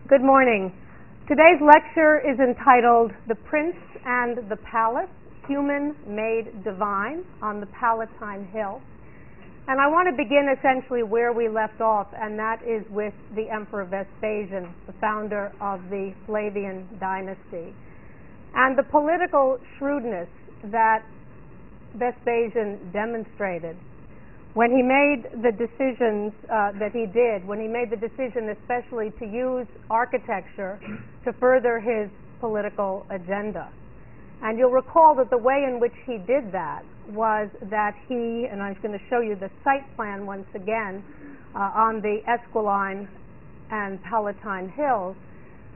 Good morning. Today's lecture is entitled The Prince and the Palace, Human Made Divine on the Palatine Hill. And I want to begin essentially where we left off, and that is with the Emperor Vespasian, the founder of the Flavian dynasty, and the political shrewdness that Vespasian demonstrated when he made the decisions that he did, when he made the decision especially to use architecture to further his political agenda. And you'll recall that the way in which he did that was that he, and I'm going to show you the site plan once again on the Esquiline and Palatine Hills,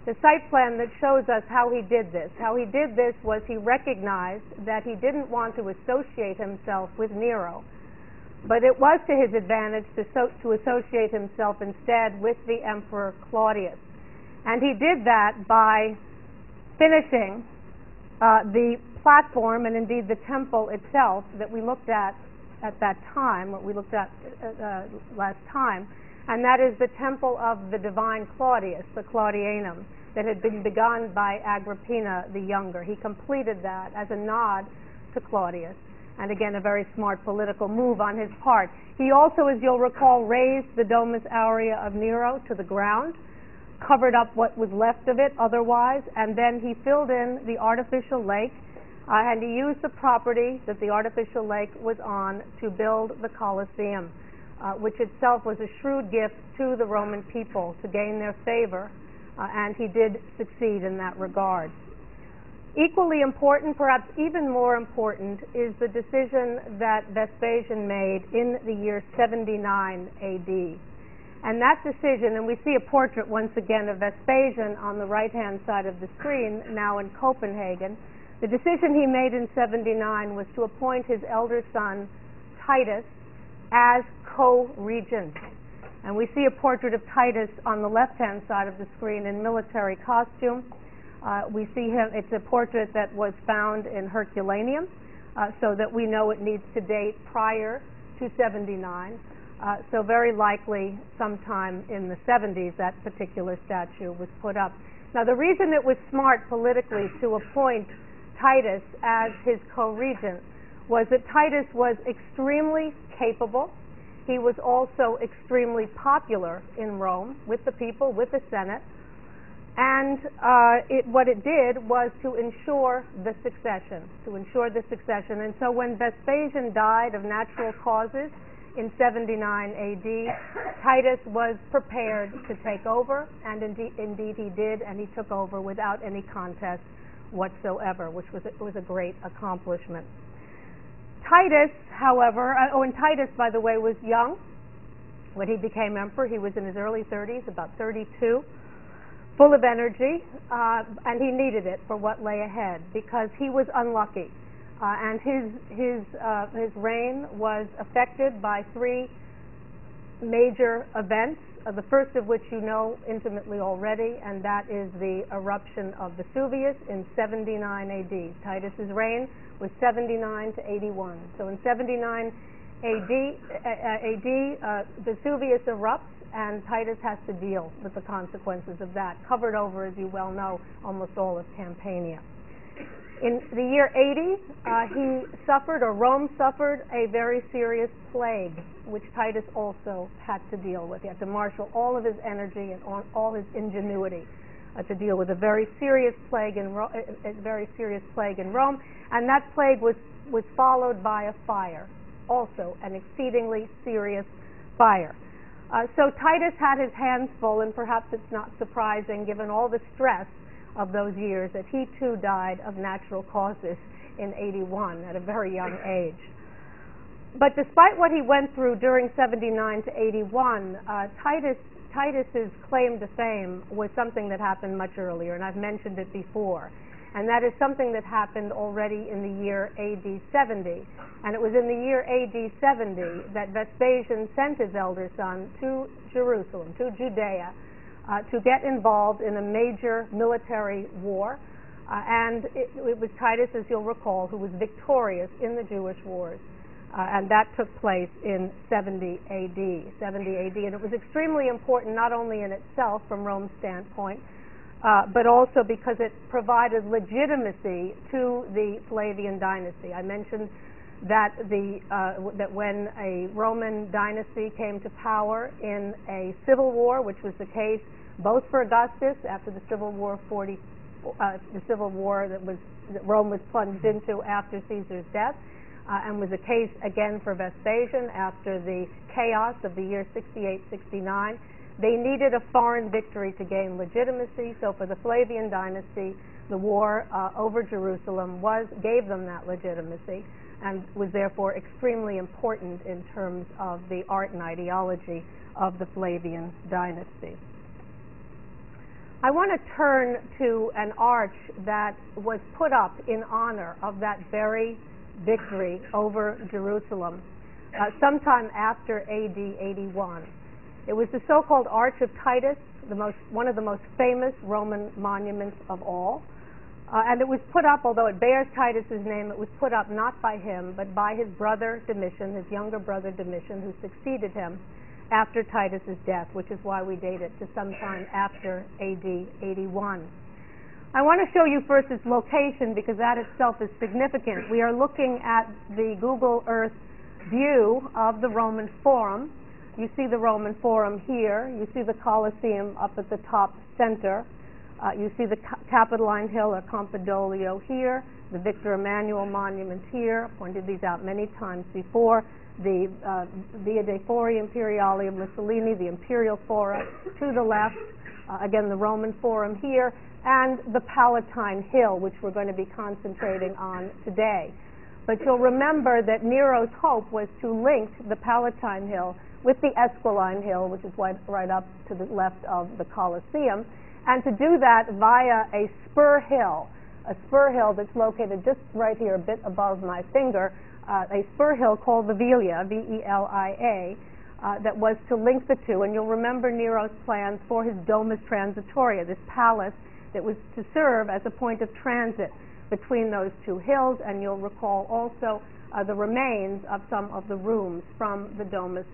the site plan that shows us how he did this. How he did this was he recognized that he didn't want to associate himself with Nero, but it was to his advantage to associate himself instead with the Emperor Claudius. And he did that by finishing the platform and indeed the temple itself that we looked at that time, what we looked at last time, and that is the temple of the divine Claudius, the Claudianum, that had been begun by Agrippina the Younger. He completed that as a nod to Claudius, and again a very smart political move on his part. He also, as you'll recall, razed the Domus Aurea of Nero to the ground, covered up what was left of it otherwise, and then he filled in the artificial lake, and he used the property that the artificial lake was on to build the Colosseum, which itself was a shrewd gift to the Roman people to gain their favor, and he did succeed in that regard. Equally important, perhaps even more important, is the decision that Vespasian made in the year 79 AD. And that decision, and we see a portrait once again of Vespasian on the right-hand side of the screen, now in Copenhagen. The decision he made in 79 was to appoint his elder son, Titus, as co-regent. And we see a portrait of Titus on the left-hand side of the screen in military costume. We see him, it's a portrait that was found in Herculaneum, so that we know it needs to date prior to 79. So very likely sometime in the 70s that particular statue was put up. Now the reason it was smart politically to appoint Titus as his co-regent was that Titus was extremely capable. He was also extremely popular in Rome with the people, with the Senate, and what it did was to ensure the succession, And so when Vespasian died of natural causes in 79 AD, Titus was prepared to take over, and indeed he did, and he took over without any contest whatsoever, which was a great accomplishment. Titus, however, and Titus, by the way, was young when he became emperor. He was in his early 30s, about 32, full of energy, and he needed it for what lay ahead because he was unlucky. And his reign was affected by three major events, the first of which you know intimately already, and that is the eruption of Vesuvius in 79 AD. Titus's reign was 79 to 81. So in 79 AD, Vesuvius erupts, and Titus has to deal with the consequences of that, covered over, as you well know, almost all of Campania. In the year 80, Rome suffered a very serious plague, which Titus also had to deal with. He had to marshal all of his energy and all his ingenuity to deal with a very serious plague in Rome, and that plague was followed by a fire, also an exceedingly serious fire. So Titus had his hands full, and perhaps it's not surprising, given all the stress of those years, that he too died of natural causes in 81 at a very young age. But despite what he went through during 79 to 81, Titus's claim to fame was something that happened much earlier, and I've mentioned it before. And that is something that happened already in the year AD 70. And it was in the year AD 70 that Vespasian sent his elder son to Jerusalem, to Judea, to get involved in a major military war. And it was Titus, as you'll recall, who was victorious in the Jewish wars. and that took place in 70 AD. 70 AD, and it was extremely important not only in itself from Rome's standpoint, but also because it provided legitimacy to the Flavian dynasty. I mentioned that that when a Roman dynasty came to power in a civil war, which was the case both for Augustus after the Civil War the Civil War that Rome was plunged into after Caesar's death, and was a case again for Vespasian after the chaos of the year 68-69. They needed a foreign victory to gain legitimacy, so for the Flavian dynasty, the war over Jerusalem gave them that legitimacy and was therefore extremely important in terms of the art and ideology of the Flavian dynasty. I want to turn to an arch that was put up in honor of that very victory over Jerusalem sometime after AD 81. It was the so-called Arch of Titus, one of the most famous Roman monuments of all. And it was put up, although it bears Titus's name, it was put up not by him, but by his brother Domitian, his younger brother Domitian, who succeeded him after Titus's death, which is why we date it to sometime after AD 81. I want to show you first its location because that itself is significant. We are looking at the Google Earth view of the Roman Forum. You see the Roman Forum here. You see the Colosseum up at the top center. You see the Capitoline Hill or Campidoglio here, the Victor Emmanuel Monument here. I pointed these out many times before. The Via dei Fori Imperiali of Mussolini, the Imperial Fora to the left, again the Roman Forum here, and the Palatine Hill, which we're going to be concentrating on today. But you'll remember that Nero's hope was to link the Palatine Hill with the Esquiline Hill, which is right up to the left of the Colosseum, and to do that via a spur hill that's located just right here, a bit above my finger, a spur hill called the Velia, V-E-L-I-A, that was to link the two. And you'll remember Nero's plans for his Domus Transitoria, this palace that was to serve as a point of transit between those two hills, and you'll recall also the remains of some of the rooms from the Domus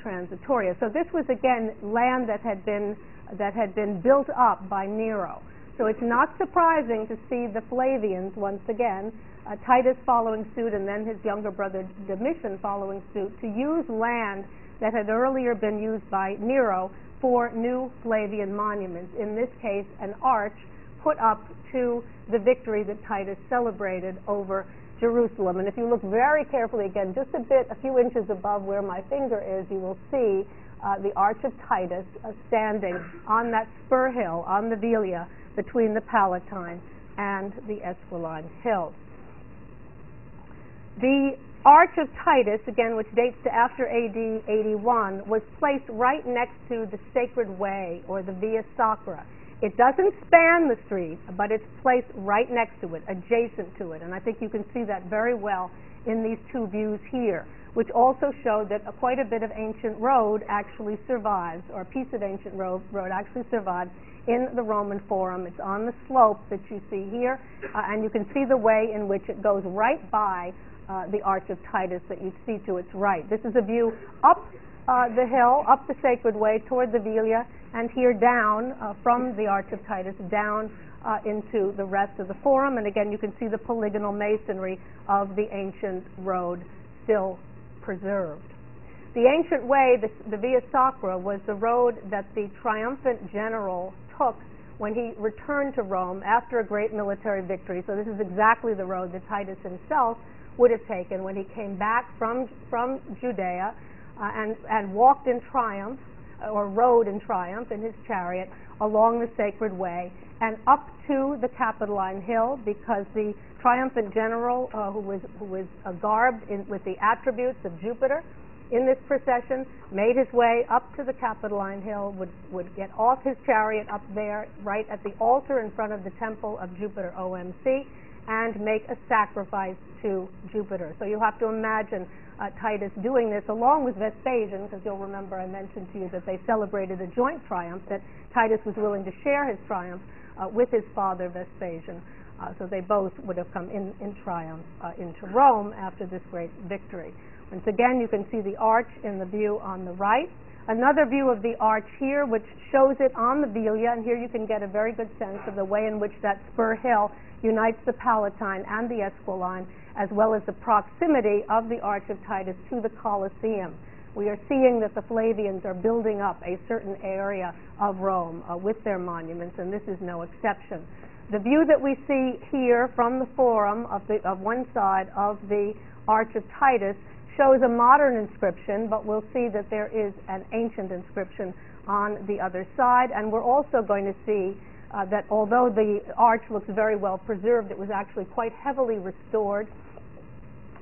Transitoria. So this was again land that had been built up by Nero. So it's not surprising to see the Flavians once again, Titus following suit, and then his younger brother Domitian following suit, to use land that had earlier been used by Nero for new Flavian monuments. In this case, an arch put up to the victory that Titus celebrated over Jerusalem. And if you look very carefully, again, just a few inches above where my finger is, you will see the Arch of Titus standing on that spur hill, on the Velia, between the Palatine and the Esquiline Hills. The Arch of Titus, again, which dates to after AD 81, was placed right next to the Sacred Way, or the Via Sacra. It doesn't span the street, but it's placed right next to it, adjacent to it. And I think you can see that very well in these two views here, which also show that quite a bit of ancient road actually survives, or a piece of ancient road actually survived in the Roman Forum. It's on the slope that you see here, and you can see the way in which it goes right by the Arch of Titus that you see to its right. This is a view up the hill, up the Sacred Way toward the Velia, and here down from the Arch of Titus down into the rest of the Forum. And again, you can see the polygonal masonry of the ancient road still preserved. The ancient way, the Via Sacra, was the road that the triumphant general took when he returned to Rome after a great military victory. So this is exactly the road that Titus himself would have taken when he came back from Judea and walked in triumph, or rode in triumph in his chariot along the Sacred Way and up to the Capitoline Hill, because the triumphant general who was garbed with the attributes of Jupiter in this procession made his way up to the Capitoline Hill, would get off his chariot up there right at the altar in front of the temple of Jupiter OMC and make a sacrifice to Jupiter. So you have to imagine Titus doing this along with Vespasian, because you'll remember I mentioned to you that they celebrated a joint triumph, that Titus was willing to share his triumph with his father Vespasian. So they both would have come in triumph into Rome after this great victory. Once again, you can see the arch in the view on the right. Another view of the arch here, which shows it on the Viglia, and here you can get a very good sense of the way in which that spur hill unites the Palatine and the Esquiline, as well as the proximity of the Arch of Titus to the Colosseum. We are seeing that the Flavians are building up a certain area of Rome with their monuments, and this is no exception. The view that we see here from the Forum of one side of the Arch of Titus shows a modern inscription, but we'll see that there is an ancient inscription on the other side, and we're also going to see that although the arch looks very well preserved, it was actually quite heavily restored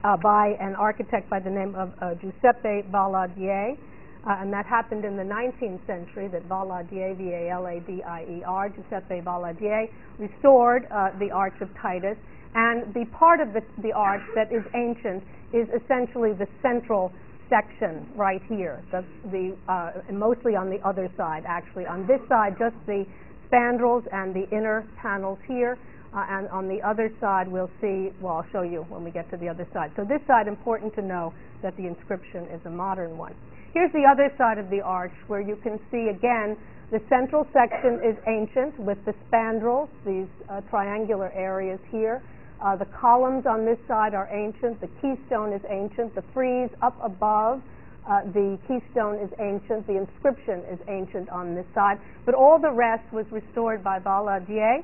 by an architect by the name of Giuseppe Valadier, and that happened in the 19th century, that Valadier, V-A-L-A-D-I-E-R, Giuseppe Valadier, restored the Arch of Titus, and the part of the arch that is ancient is essentially the central section right here, mostly on the other side, actually. On this side, just the spandrels and the inner panels here, and on the other side we'll see, well, I'll show you when we get to the other side. So this side, important to know that the inscription is a modern one. Here's the other side of the arch, where you can see again the central section is ancient with the spandrels, these triangular areas here. The columns on this side are ancient, the keystone is ancient, the frieze up above the keystone is ancient, the inscription is ancient on this side, but all the rest was restored by Valadier,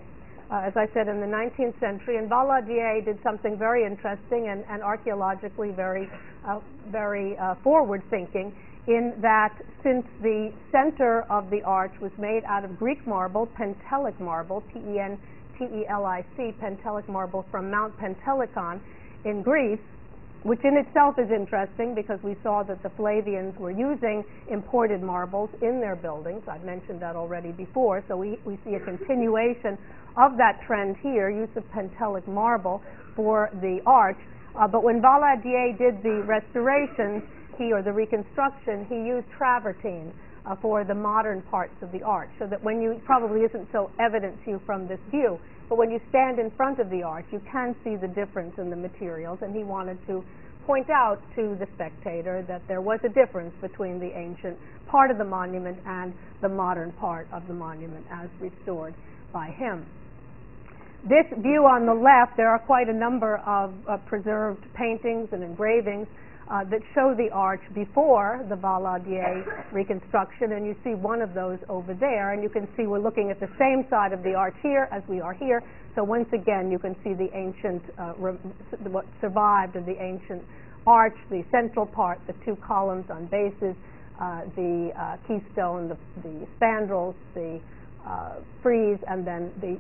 as I said, in the 19th century, and Valadier did something very interesting and archaeologically very forward-thinking, in that since the center of the arch was made out of Greek marble, Pentelic marble, P-E-N-T-E-L-I-C, Pentelic marble from Mount Pentelicon in Greece, which in itself is interesting because we saw that the Flavians were using imported marbles in their buildings. I've mentioned that already before, so we see a continuation of that trend here, use of Pentelic marble for the arch. But when Valadier did the restoration, or the reconstruction, he used travertine for the modern parts of the arch, so that when you, probably isn't so evident to you from this view, but when you stand in front of the arch, you can see the difference in the materials, and he wanted to point out to the spectator that there was a difference between the ancient part of the monument and the modern part of the monument as restored by him. This view on the left, there are quite a number of preserved paintings and engravings that show the arch before the Valadier reconstruction, and you see one of those over there, and you can see we're looking at the same side of the arch here as we are here, so once again you can see the ancient, what survived of the ancient arch, the central part, the two columns on bases, the keystone, the spandrels, the frieze, and then the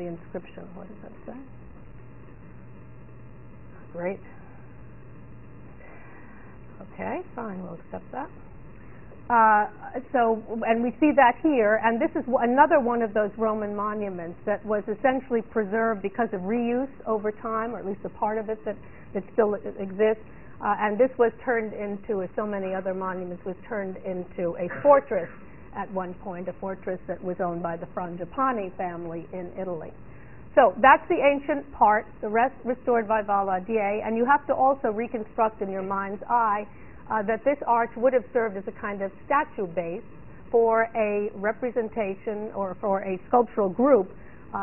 inscription. What does that say? Great. Okay, fine, we'll accept that. And we see that here, and this is another one of those Roman monuments that was essentially preserved because of reuse over time, or at least a part of it that still exists. And this was turned into, as so many other monuments, was turned into a fortress at one point, a fortress that was owned by the Frangipani family in Italy. So that's the ancient part, the rest restored by Valadier, and you have to also reconstruct in your mind's eye that this arch would have served as a kind of statue base for a representation or for a sculptural group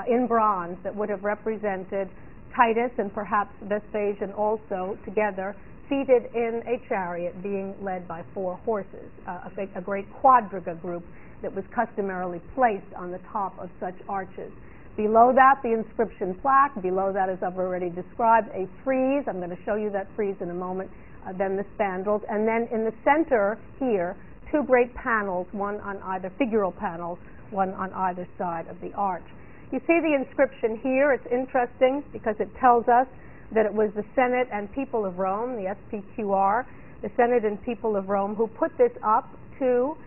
in bronze that would have represented Titus and perhaps Vespasian also together, seated in a chariot being led by 4 horses, a great quadriga group that was customarily placed on the top of such arches. Below that, the inscription plaque. Below that, as I've already described, a frieze. I'm going to show you that frieze in a moment. Then the spandrels. And then in the center here, 2 great panels, one on either, figural panels, one on either side of the arch. You see the inscription here. It's interesting because it tells us that it was the Senate and people of Rome, the SPQR, the Senate and people of Rome, who put this up to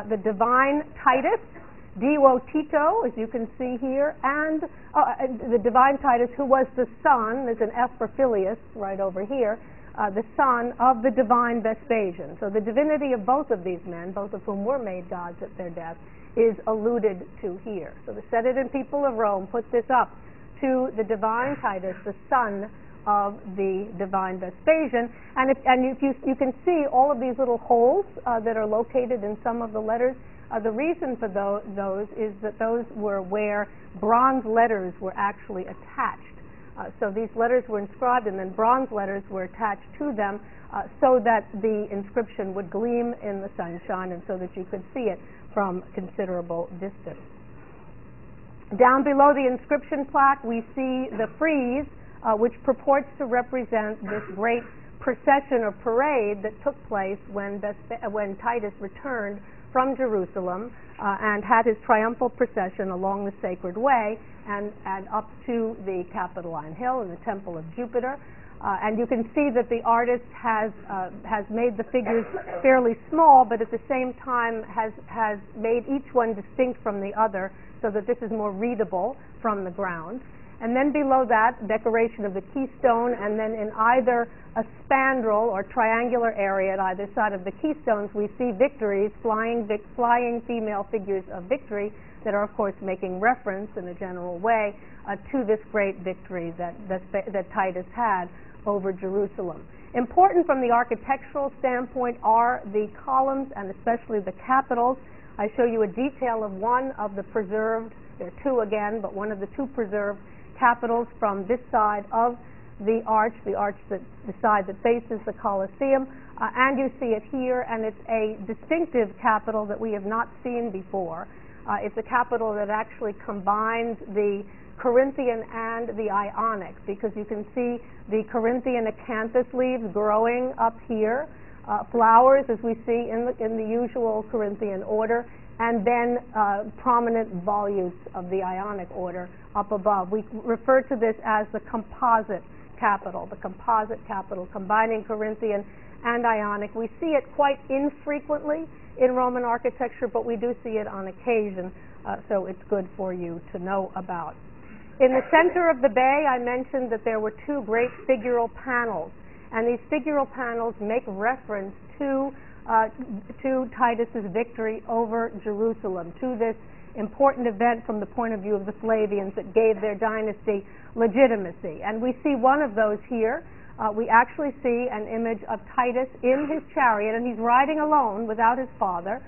the divine Titus, Dio Tito, as you can see here, and the divine Titus, who was the son, there's an F for Filius right over here, the son of the divine Vespasian. So the divinity of both of these men, both of whom were made gods at their death, is alluded to here. So the Senate and people of Rome put this up to the divine Titus, the son of the divine Vespasian. And if you can see all of these little holes that are located in some of the letters. The reason for those is that those were where bronze letters were actually attached. So these letters were inscribed, and then bronze letters were attached to them so that the inscription would gleam in the sunshine and so that you could see it from considerable distance. Down below the inscription plaque, we see the frieze, which purports to represent this great procession or parade that took place when Titus returned from Jerusalem and had his triumphal procession along the sacred way and up to the Capitoline Hill and the Temple of Jupiter. And you can see that the artist has made the figures fairly small, but at the same time has made each one distinct from the other so that this is more readable from the ground. And then below that, decoration of the keystone, and then in either a spandrel or triangular area at either side of the keystones, we see victories, flying female figures of victory that are, of course, making reference in a general way to this great victory that Titus had over Jerusalem. Important from the architectural standpoint are the columns and especially the capitals. I show you a detail of one of the preserved, there are two again, but one of the two preserved capitals from this side of the arch that the side that faces the Colosseum, and you see it here, and it's a distinctive capital that we have not seen before. It's a capital that actually combines the Corinthian and the Ionic, because you can see the Corinthian acanthus leaves growing up here, flowers as we see in the usual Corinthian order, and then prominent volutes of the Ionic order up above. We refer to this as the composite capital, combining Corinthian and Ionic. We see it quite infrequently in Roman architecture, but we do see it on occasion, so it's good for you to know about. In the center of the bay, I mentioned that there were two great figural panels, and these figural panels make reference to Titus's victory over Jerusalem, to this important event from the point of view of the Flavians that gave their dynasty legitimacy. And we see one of those here. We actually see an image of Titus in his chariot, and he's riding alone without his father.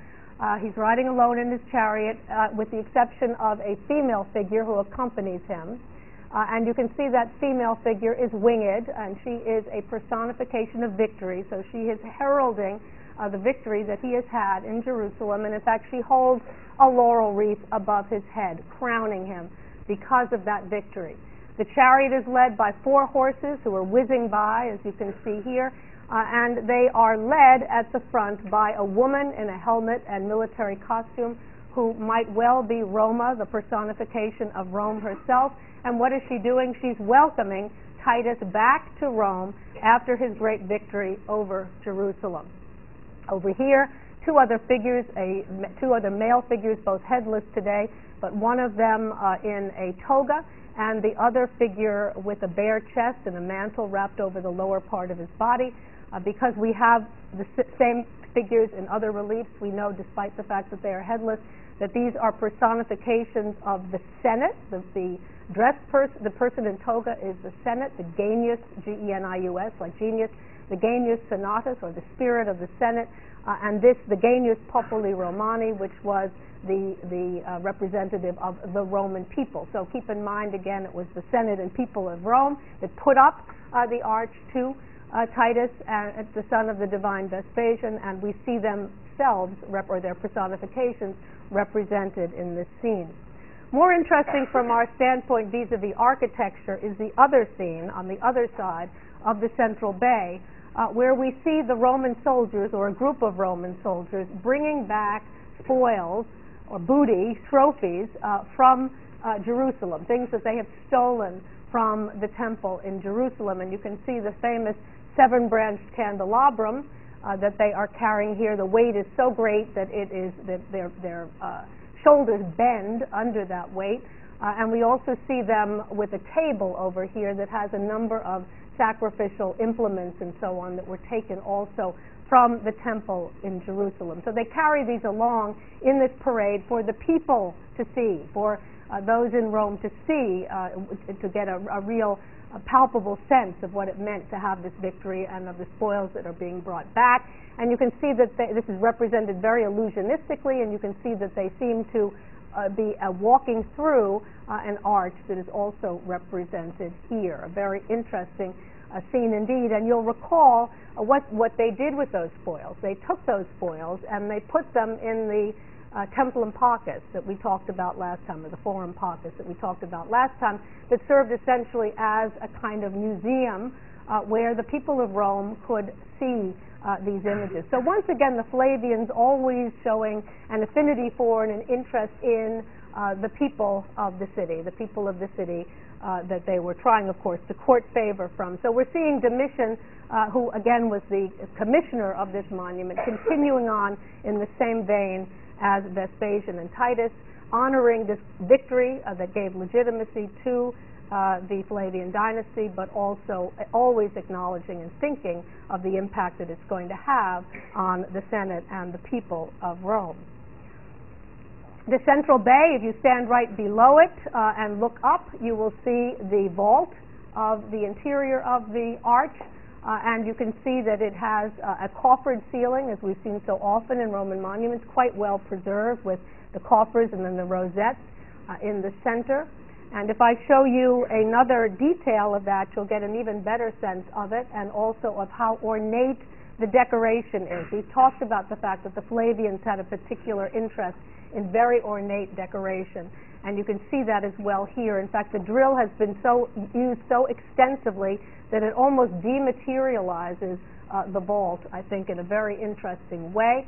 He's riding alone in his chariot with the exception of a female figure who accompanies him. And you can see that female figure is winged, and she is a personification of victory. So she is heralding the victory that he has had in Jerusalem, and in fact she holds a laurel wreath above his head, crowning him because of that victory. The chariot is led by 4 horses who are whizzing by, as you can see here, and they are led at the front by a woman in a helmet and military costume who might well be Roma, the personification of Rome herself. And what is she doing? She's welcoming Titus back to Rome after his great victory over Jerusalem. Over here, two other male figures, both headless today, but one of them in a toga, and the other figure with a bare chest and a mantle wrapped over the lower part of his body. Because we have the same figures in other reliefs, we know, despite the fact that they are headless, that these are personifications of the Senate. The person in toga is the Senate, the Genius, G-E-N-I-U-S, like genius, the Genius Senatus, or the spirit of the Senate, and the Genius Populi Romani, which was the representative of the Roman people. So keep in mind, again, it was the Senate and people of Rome that put up the arch to Titus, the son of the divine Vespasian, and we see themselves, or their personifications, represented in this scene. More interesting from our standpoint vis-a-vis architecture is the other scene on the other side of the central bay, where we see the Roman soldiers, or a group of Roman soldiers, bringing back spoils or booty, trophies from Jerusalem, things that they have stolen from the temple in Jerusalem. And you can see the famous 7-branched candelabrum that they are carrying here. The weight is so great that their shoulders bend under that weight. And we also see them with a table over here that has a number of sacrificial implements and so on that were taken also from the temple in Jerusalem. So they carry these along in this parade for the people to see, for those in Rome to see, to get a real palpable sense of what it meant to have this victory and of the spoils that are being brought back. And you can see that this is represented very illusionistically, and you can see that they seem to be walking through an arch that is also represented here. A very interesting scene indeed. And you'll recall what they did with those spoils. They took those spoils and they put them in the templum pacus that we talked about last time, or the forum pacus that we talked about last time, that served essentially as a kind of museum where the people of Rome could see these images. So once again, the Flavians always showing an affinity for and an interest in the people of the city, that they were trying, of course, to court favor from. So we're seeing Domitian, who again was the commissioner of this monument, continuing on in the same vein as Vespasian and Titus, honoring this victory that gave legitimacy to the Flavian dynasty, but also always acknowledging and thinking of the impact that it's going to have on the Senate and the people of Rome. The central bay, if you stand right below it and look up, you will see the vault of the interior of the arch, and you can see that it has a coffered ceiling, as we've seen so often in Roman monuments, quite well preserved with the coffers and then the rosettes in the center. And if I show you another detail of that, you'll get an even better sense of it, and also of how ornate the decoration is. We've talked about the fact that the Flavians had a particular interest in very ornate decoration, and you can see that as well here. In fact, the drill has been used so extensively that it almost dematerializes the vault, I think, in a very interesting way,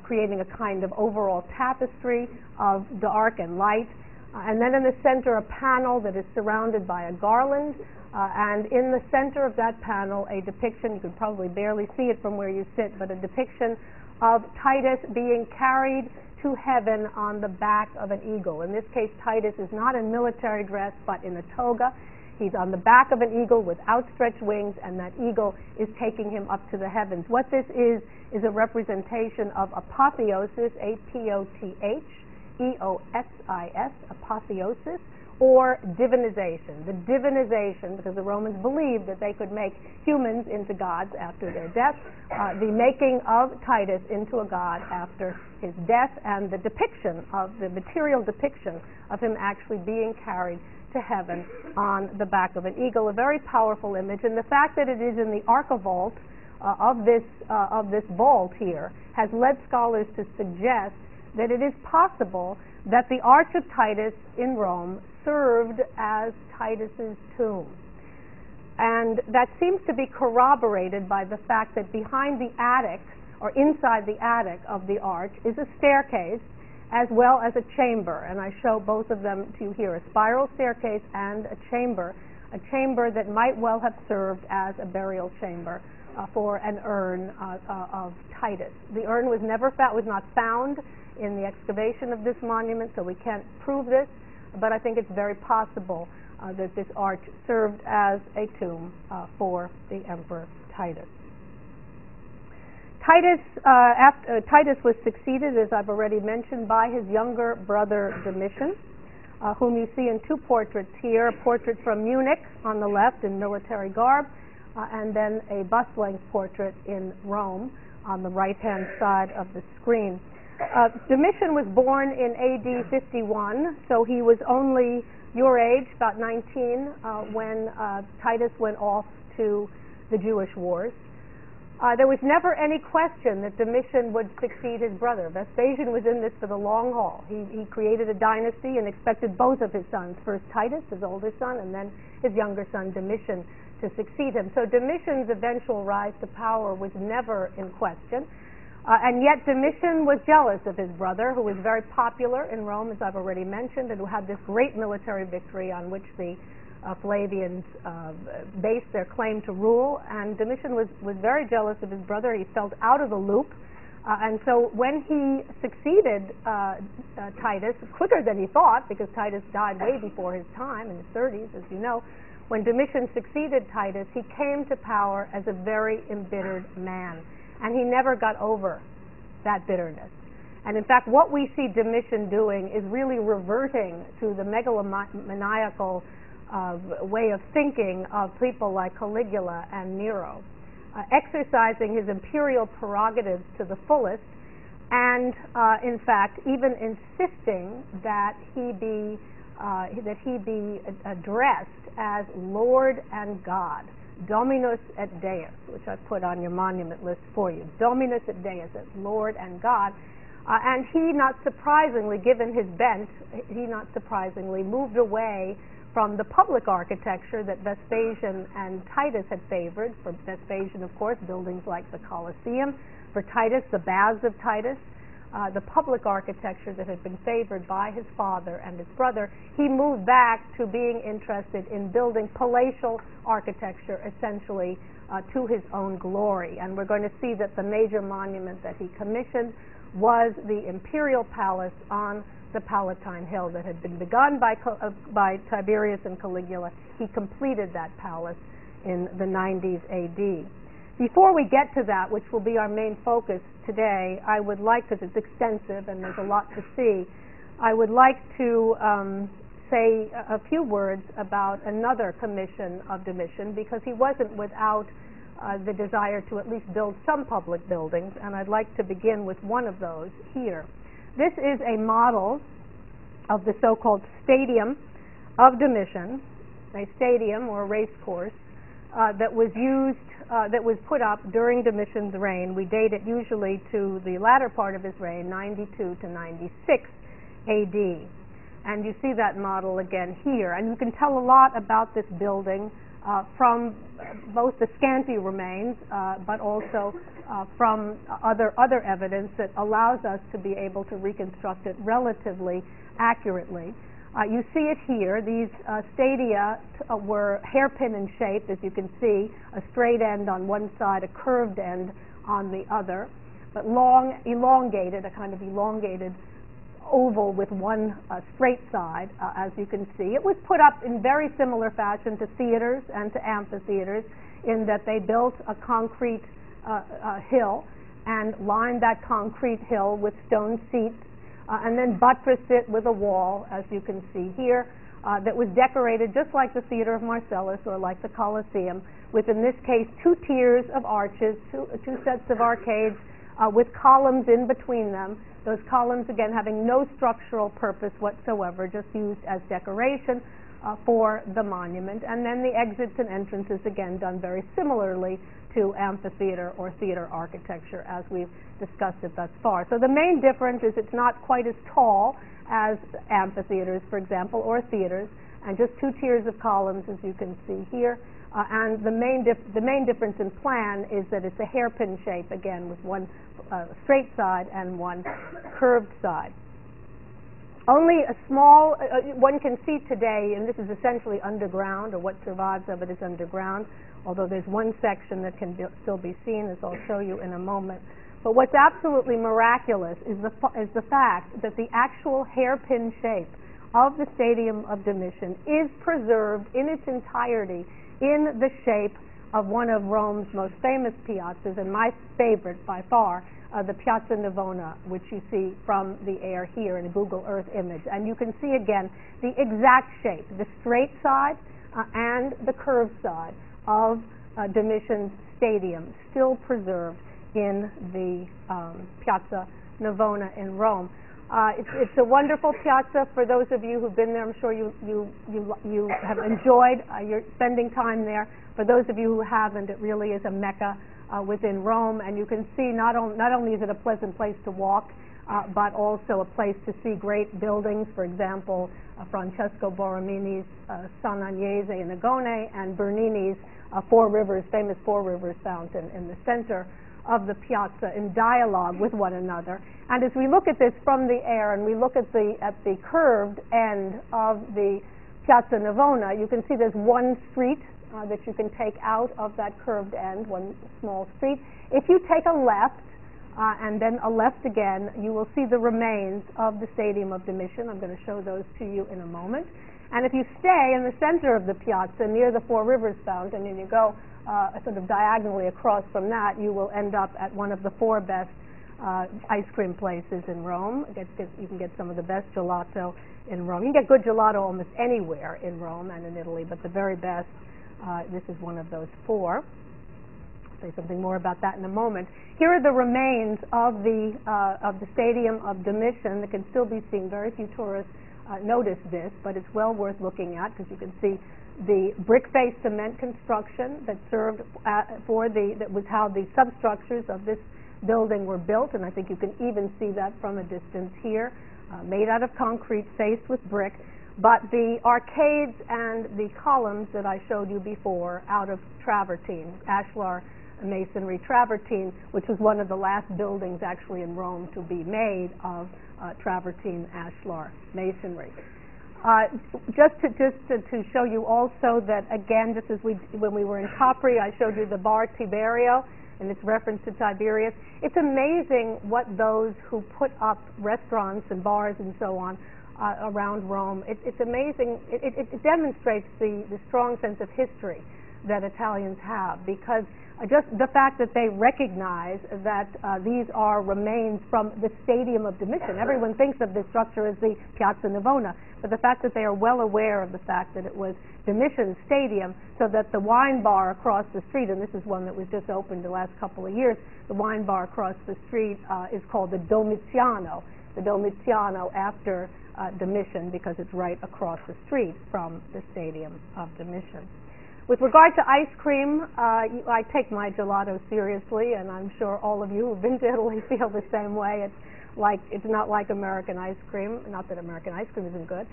creating a kind of overall tapestry of dark and light. And then in the center, a panel that is surrounded by a garland, and in the center of that panel, a depiction, you can probably barely see it from where you sit, but a depiction of Titus being carried to heaven on the back of an eagle. In this case, Titus is not in military dress, but in a toga. He's on the back of an eagle with outstretched wings, and that eagle is taking him up to the heavens. What this is a representation of apotheosis, A-P-O-T-H, E-O-S-I-S, apotheosis, or divinization. The divinization, because the Romans believed that they could make humans into gods after their death, the making of Titus into a god after his death, and the depiction of the material depiction of him actually being carried to heaven on the back of an eagle. A very powerful image, and the fact that it is in the archivault of this vault here has led scholars to suggest that it is possible that the Arch of Titus in Rome served as Titus's tomb. And that seems to be corroborated by the fact that behind the attic, or inside the attic of the arch, is a staircase as well as a chamber. And I show both of them to you here, a spiral staircase and a chamber that might well have served as a burial chamber for an urn of Titus. The urn was not found in the excavation of this monument, so we can't prove this, but I think it's very possible that this arch served as a tomb for the Emperor Titus. Titus was succeeded, as I've already mentioned, by his younger brother Domitian, whom you see in two portraits here, a portrait from Munich on the left in military garb, and then a bust-length portrait in Rome on the right-hand side of the screen. Domitian was born in AD 51, so he was only your age, about 19, when Titus went off to the Jewish wars. There was never any question that Domitian would succeed his brother. Vespasian was in this for the long haul. He created a dynasty and expected both of his sons, first Titus, his older son, and then his younger son, Domitian, to succeed him. So Domitian's eventual rise to power was never in question. And yet Domitian was jealous of his brother, who was very popular in Rome, as I've already mentioned, and who had this great military victory on which the Flavians based their claim to rule. And Domitian was very jealous of his brother. He felt out of the loop. And so when he succeeded Titus, quicker than he thought, because Titus died way before his time, in his 30s, as you know, when Domitian succeeded Titus, he came to power as a very embittered man. and he never got over that bitterness. And in fact, what we see Domitian doing is really reverting to the megalomaniacal way of thinking of people like Caligula and Nero, exercising his imperial prerogatives to the fullest, and in fact, even insisting that he be addressed as Lord and God, Dominus et Deus, which I put on your monument list for you. Dominus et Deus, as Lord and God. And he, not surprisingly, given his bent, he not surprisingly moved away from the public architecture that Vespasian and Titus had favored. For Vespasian, of course, buildings like the Colosseum. For Titus, the baths of Titus. The public architecture that had been favored by his father and his brother. He moved back to being interested in building palatial architecture, essentially to his own glory. And we're going to see that the major monument that he commissioned was the imperial palace on the Palatine Hill that had been begun by Tiberius and Caligula. He completed that palace in the 90s AD. Before we get to that, which will be our main focus today, I would like, because it's extensive and there's a lot to see, I would like to say a few words about another commission of Domitian, because he wasn't without the desire to at least build some public buildings, and I'd like to begin with one of those here. This is a model of the so-called Stadium of Domitian, a stadium or a race course that was used, that was put up during Domitian's reign. We date it usually to the latter part of his reign, 92 to 96 AD. And you see that model again here. And you can tell a lot about this building from both the scanty remains, but also from other evidence that allows us to be able to reconstruct it relatively accurately. You see it here. These stadia were hairpin in shape, as you can see, a straight end on one side, a curved end on the other, but long, elongated, a kind of elongated oval with one straight side, as you can see. It was put up in very similar fashion to theaters and to amphitheaters, in that they built a concrete hill and lined that concrete hill with stone seats, and then buttressed it with a wall, as you can see here, that was decorated just like the Theater of Marcellus or like the Colosseum, with, in this case, two tiers of arches, two sets of arcades with columns in between them. Those columns, again, having no structural purpose whatsoever, just used as decoration for the monument. And then the exits and entrances, again, done very similarly to amphitheater or theater architecture, as we've discussed it thus far. So the main difference is it's not quite as tall as amphitheaters, for example, or theaters, and just two tiers of columns, as you can see here. And the main difference in plan is that it's a hairpin shape, again, with one straight side and one curved side. Only a small, one can see today, and this is essentially underground, or what survives of it is underground, although there's one section that can still be seen, as I'll show you in a moment. But what's absolutely miraculous is the fact that the actual hairpin shape of the Stadium of Domitian is preserved in its entirety in the shape of one of Rome's most famous piazzas, and my favorite by far, the Piazza Navona, which you see from the air here in a Google Earth image. And you can see again the exact shape, the straight side and the curved side of Domitian's stadium, still preserved in the Piazza Navona in Rome. It's a wonderful piazza. For those of you who've been there, I'm sure you have enjoyed your spending time there. For those of you who haven't, it really is a mecca within Rome, and you can see not only is it a pleasant place to walk, but also a place to see great buildings. For example, Francesco Borromini's San Agnese in Agone, and Bernini's famous Four Rivers fountain in the center of the piazza, in dialogue with one another. And as we look at this from the air, and we look at the curved end of the Piazza Navona, you can see there's one street that you can take out of that curved end, one small street. If you take a left and then a left again, you will see the remains of the Stadium of Domitian. I'm going to show those to you in a moment. And if you stay in the center of the piazza near the Four Rivers fountain, and you go sort of diagonally across from that, you will end up at one of the 4 best ice cream places in Rome. You can get some of the best gelato in Rome. You can get good gelato almost anywhere in Rome and in Italy, but the very best, this is one of those 4. I'll say something more about that in a moment. Here are the remains of the Stadium of Domitian that can still be seen. Very few tourists notice this, but it's well worth looking at because you can see the brick-faced cement construction that served that was how the substructures of this building were built, and I think you can even see that from a distance here, made out of concrete, faced with brick. But the arcades and the columns that I showed you before out of travertine, ashlar masonry travertine, which was one of the last buildings actually in Rome to be made of travertine ashlar masonry. Just to show you also that, again, just as when we were in Capri, I showed you the Bar Tiberio and its reference to Tiberius. It's amazing what those who put up restaurants and bars and so on around Rome, it's amazing. It demonstrates the strong sense of history that Italians have, because just the fact that they recognize that these are remains from the Stadium of Domitian. Everyone thinks of this structure as the Piazza Navona, but the fact that they are well aware of the fact that it was Domitian's stadium, so that the wine bar across the street, and this is one that was just opened the last couple of years, the wine bar across the street is called the Domiziano after Domitian, because it's right across the street from the Stadium of Domitian. With regard to ice cream, I take my gelato seriously, and I'm sure all of you who've been to Italy feel the same way. It's not like American ice cream. Not that American ice cream isn't good,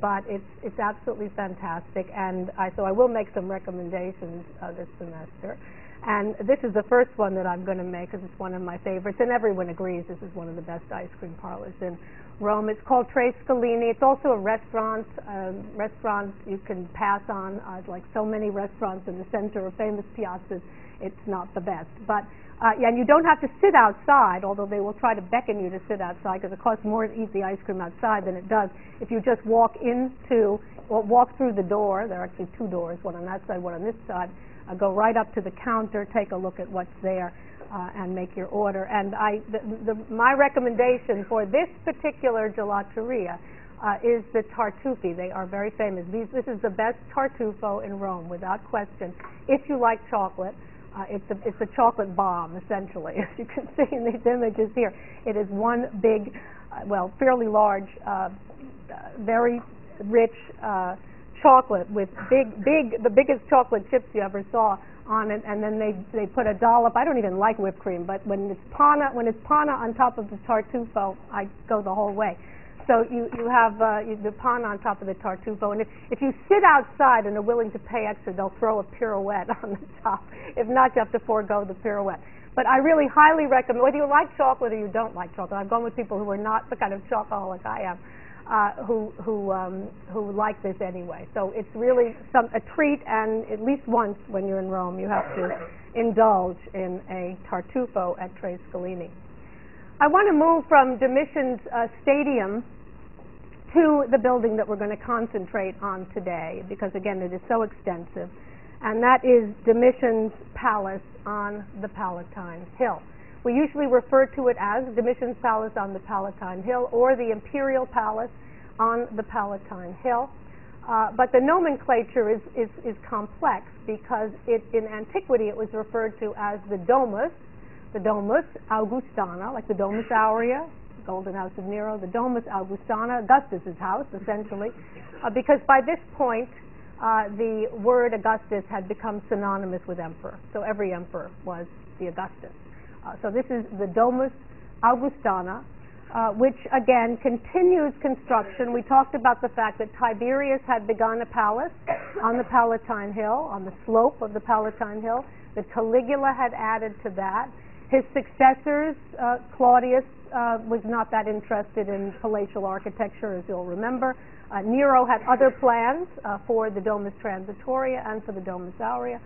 but it's absolutely fantastic. And so I will make some recommendations this semester. And this is the first one that I'm going to make because it's one of my favorites, and everyone agrees this is one of the best ice cream parlors in Rome. It's called Tre Scalini. It's also a restaurant you can pass on. Like so many restaurants in the center of famous piazzas, it's not the best. But and you don't have to sit outside, although they will try to beckon you to sit outside because it costs more to eat the ice cream outside than it does if you just walk through the door. There are actually 2 doors, one on that side, one on this side. Go right up to the counter, take a look at what's there, and make your order. And my recommendation for this particular gelateria is the tartufi. They are very famous. This is the best tartufo in Rome, without question. If you like chocolate, it's a chocolate bomb, essentially. As you can see in these images here, it is one big, fairly large, very rich chocolate with the biggest chocolate chips you ever saw on it, and then they put a dollop. I don't even like whipped cream, but when it's panna on top of the tartufo, I go the whole way. So you have the panna on top of the tartufo, and if you sit outside and are willing to pay extra, they'll throw a pirouette on the top. If not, you have to forego the pirouette. But I really highly recommend, whether you like chocolate or you don't like chocolate. I've gone with people who are not the kind of chocoholic I am, who like this anyway. So it's really a treat, and at least once when you're in Rome, you have to indulge in a tartufo at Tre Scalini. I want to move from Domitian's stadium to the building that we're going to concentrate on today, because again, it is so extensive, and that is Domitian's palace on the Palatine Hill. We usually refer to it as Domitian's Palace on the Palatine Hill or the Imperial Palace on the Palatine Hill. But the nomenclature is complex because in antiquity it was referred to as the Domus Augustana, like the Domus Aurea, the Golden House of Nero, the Domus Augustana, Augustus's house, essentially, because by this point the word Augustus had become synonymous with emperor. So every emperor was the Augustus. So this is the Domus Augustana, which again continues construction. We talked about the fact that Tiberius had begun a palace on the Palatine Hill, on the slope of the Palatine Hill. The Caligula had added to that. His successors, Claudius, was not that interested in palatial architecture, as you'll remember. Nero had other plans for the Domus Transitoria and for the Domus Aurea.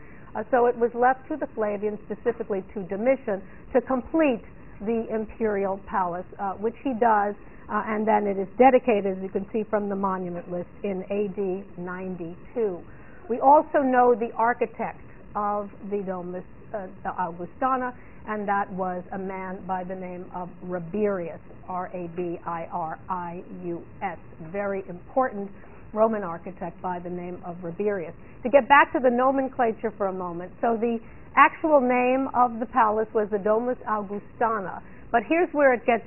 So it was left to the Flavians, specifically to Domitian, to complete the imperial palace, which he does, and then it is dedicated, as you can see from the monument list, in AD 92. We also know the architect of the Domus Augustana, and that was a man by the name of Rabirius, R-A-B-I-R-I-U-S, very important Roman architect by the name of Rabirius. To get back to the nomenclature for a moment, so the actual name of the palace was the Domus Augustana, but here's where it gets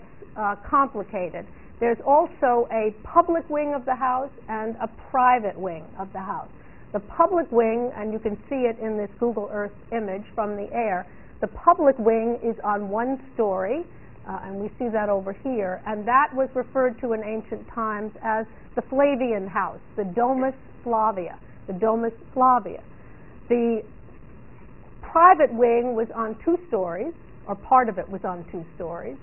complicated. There's also a public wing of the house and a private wing of the house. The public wing, and you can see it in this Google Earth image from the air, the public wing is on one story, and we see that over here, and that was referred to in ancient times as the Flavian house, the Domus Flavia, the Domus Flavia. The private wing was on 2 stories, or part of it was on 2 stories.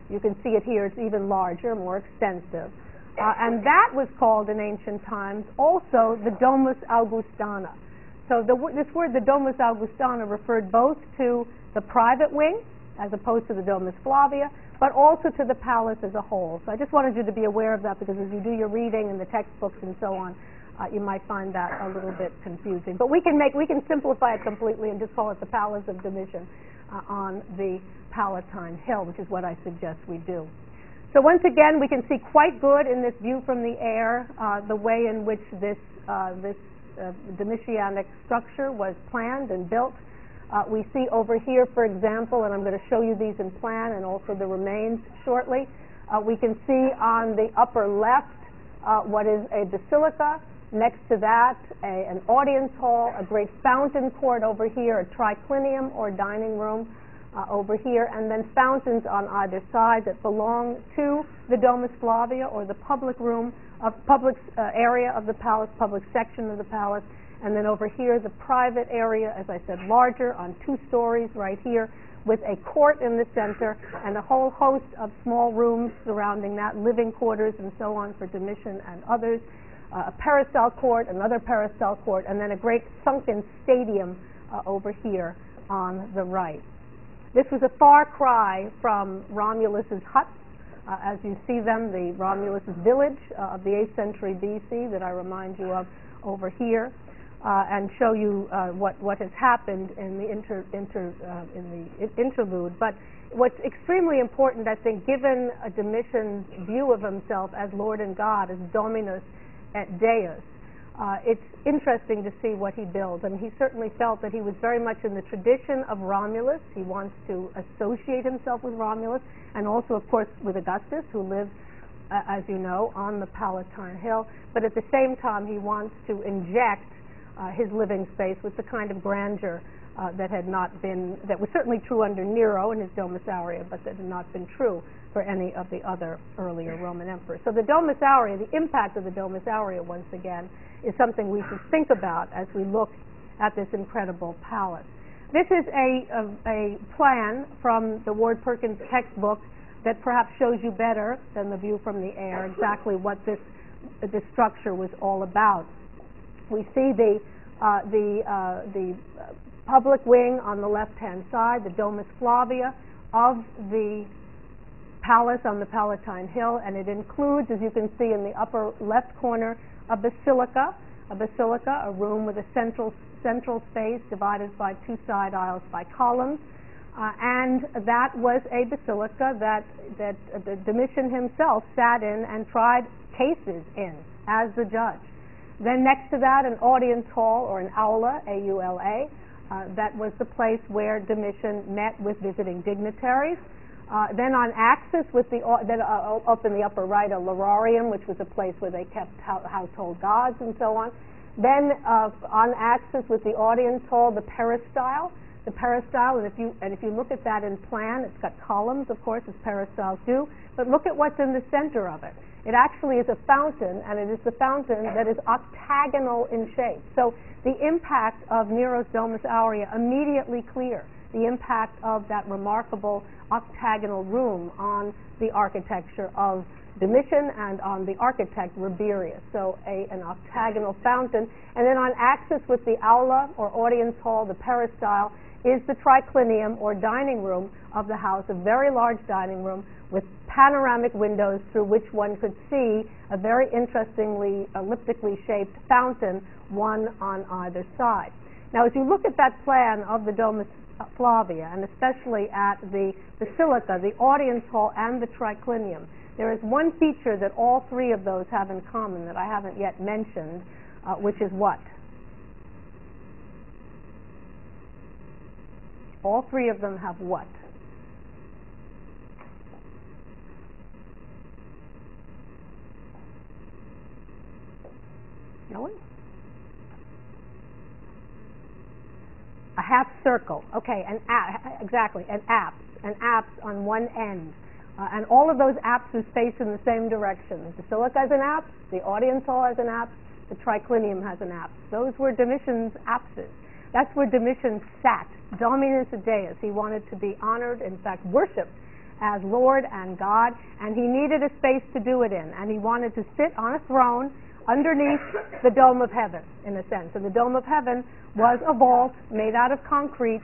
You can see it here, it's even larger, more extensive. And that was called in ancient times also the Domus Augustana. So this word, the Domus Augustana, referred both to the private wing, as opposed to the Domus Flavia, but also to the palace as a whole. So I just wanted you to be aware of that, because as you do your reading and the textbooks and so on, you might find that a little bit confusing. But we can simplify it completely and just call it the Palace of Domitian on the Palatine Hill, which is what I suggest we do. So once again, we can see quite good in this view from the air the way in which this Domitianic structure was planned and built. We see over here, for example, and I'm going to show you these in plan and also the remains shortly, we can see on the upper left what is a basilica. Next to that, an audience hall, a great fountain court over here, a triclinium or dining room over here, and then fountains on either side that belong to the Domus Flavia, or the public room, public area of the palace, public section of the palace. And then over here, the private area, as I said, larger, on 2 stories right here, with a court in the center and a whole host of small rooms surrounding that, living quarters and so on for Domitian and others, a peristyle court, another peristyle court, and then a great sunken stadium over here on the right. This was a far cry from Romulus's huts, as you see them, the Romulus's village of the 8th century BC that I remind you of over here. And show you what has happened in the interlude. But what's extremely important, I think, given Domitian's view of himself as Lord and God, as Dominus et Deus, it's interesting to see what he builds. I mean, he certainly felt that he was very much in the tradition of Romulus. He wants to associate himself with Romulus, and also, of course, with Augustus, who lived, as you know, on the Palatine Hill. But at the same time, he wants to inject his living space with the kind of grandeur that was certainly true under Nero in his Domus Aurea, but that had not been true for any of the other earlier Roman emperors. So the Domus Aurea, the impact of the Domus Aurea, once again, is something we should think about as we look at this incredible palace. This is a plan from the Ward Perkins textbook that perhaps shows you better than the view from the air exactly what this structure was all about. We see the public wing on the left-hand side, the Domus Flavia of the palace on the Palatine Hill, and it includes, as you can see in the upper left corner, a basilica, a room with a central space divided by 2 side aisles by columns, and that was a basilica that Domitian himself sat in and tried cases in as the judge. Then next to that, an audience hall, or an aula, A-U-L-A, that was the place where Domitian met with visiting dignitaries. Then on axis, up in the upper right, a lararium, which was a place where they kept household gods and so on. Then on axis with the audience hall, the peristyle, and if you look at that in plan, it's got columns, of course, as peristyles do, but look at what's in the center of it. It actually is a fountain, and it is the fountain that is octagonal in shape. So the impact of Nero's Domus Aurea immediately clear, the impact of that remarkable octagonal room on the architecture of Domitian and on the architect Rabirius. So an octagonal fountain. And then on axis with the aula, or audience hall, the peristyle, is the triclinium, or dining room of the house, a very large dining room with panoramic windows through which one could see a very interestingly elliptically shaped fountain, one on either side. Now, as you look at that plan of the Domus Flavia, and especially at the Basilica, the audience hall, and the triclinium, there is one feature that all three of those have in common that I haven't yet mentioned, which is what? All three of them have what? No one? A half circle. Okay, exactly, an apse on one end. And all of those apses face in the same direction. The basilica has an apse, the audience hall has an apse, the triclinium has an apse. Those were Domitian's apses. That's where Domitian sat, Dominus Deus. He wanted to be honored, in fact, worshipped as Lord and God, and he needed a space to do it in. And he wanted to sit on a throne underneath the dome of heaven, in a sense. And the dome of heaven was a vault made out of concrete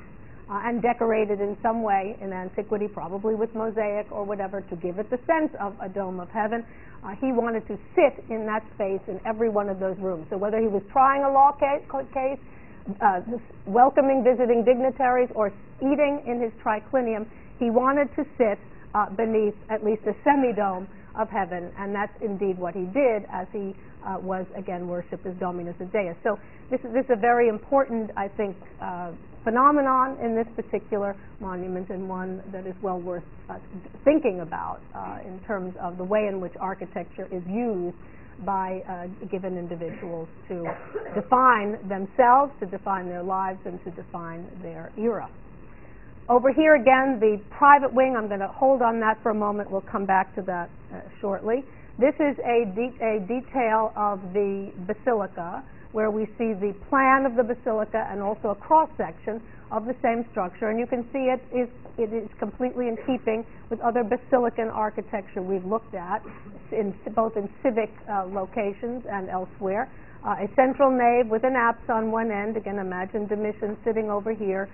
and decorated in some way in antiquity, probably with mosaic or whatever, to give it the sense of a dome of heaven. He wanted to sit in that space in every one of those rooms. So whether he was trying a law case, welcoming visiting dignitaries, or eating in his triclinium, he wanted to sit beneath at least a semidome of heaven, and that's indeed what he did as he was again worshipped as Dominus Deus. So this is a very important, I think, phenomenon in this particular monument, and one that is well worth thinking about in terms of the way in which architecture is used by given individuals to define themselves, to define their lives, and to define their era. Over here again, the private wing, I'm going to hold on that for a moment. We'll come back to that shortly. This is a detail of the basilica, where we see the plan of the basilica and also a cross-section of the same structure. And you can see it is completely in keeping with other basilican architecture we've looked at, both in civic locations and elsewhere. A central nave with an apse on one end. Again, imagine Domitian sitting over here.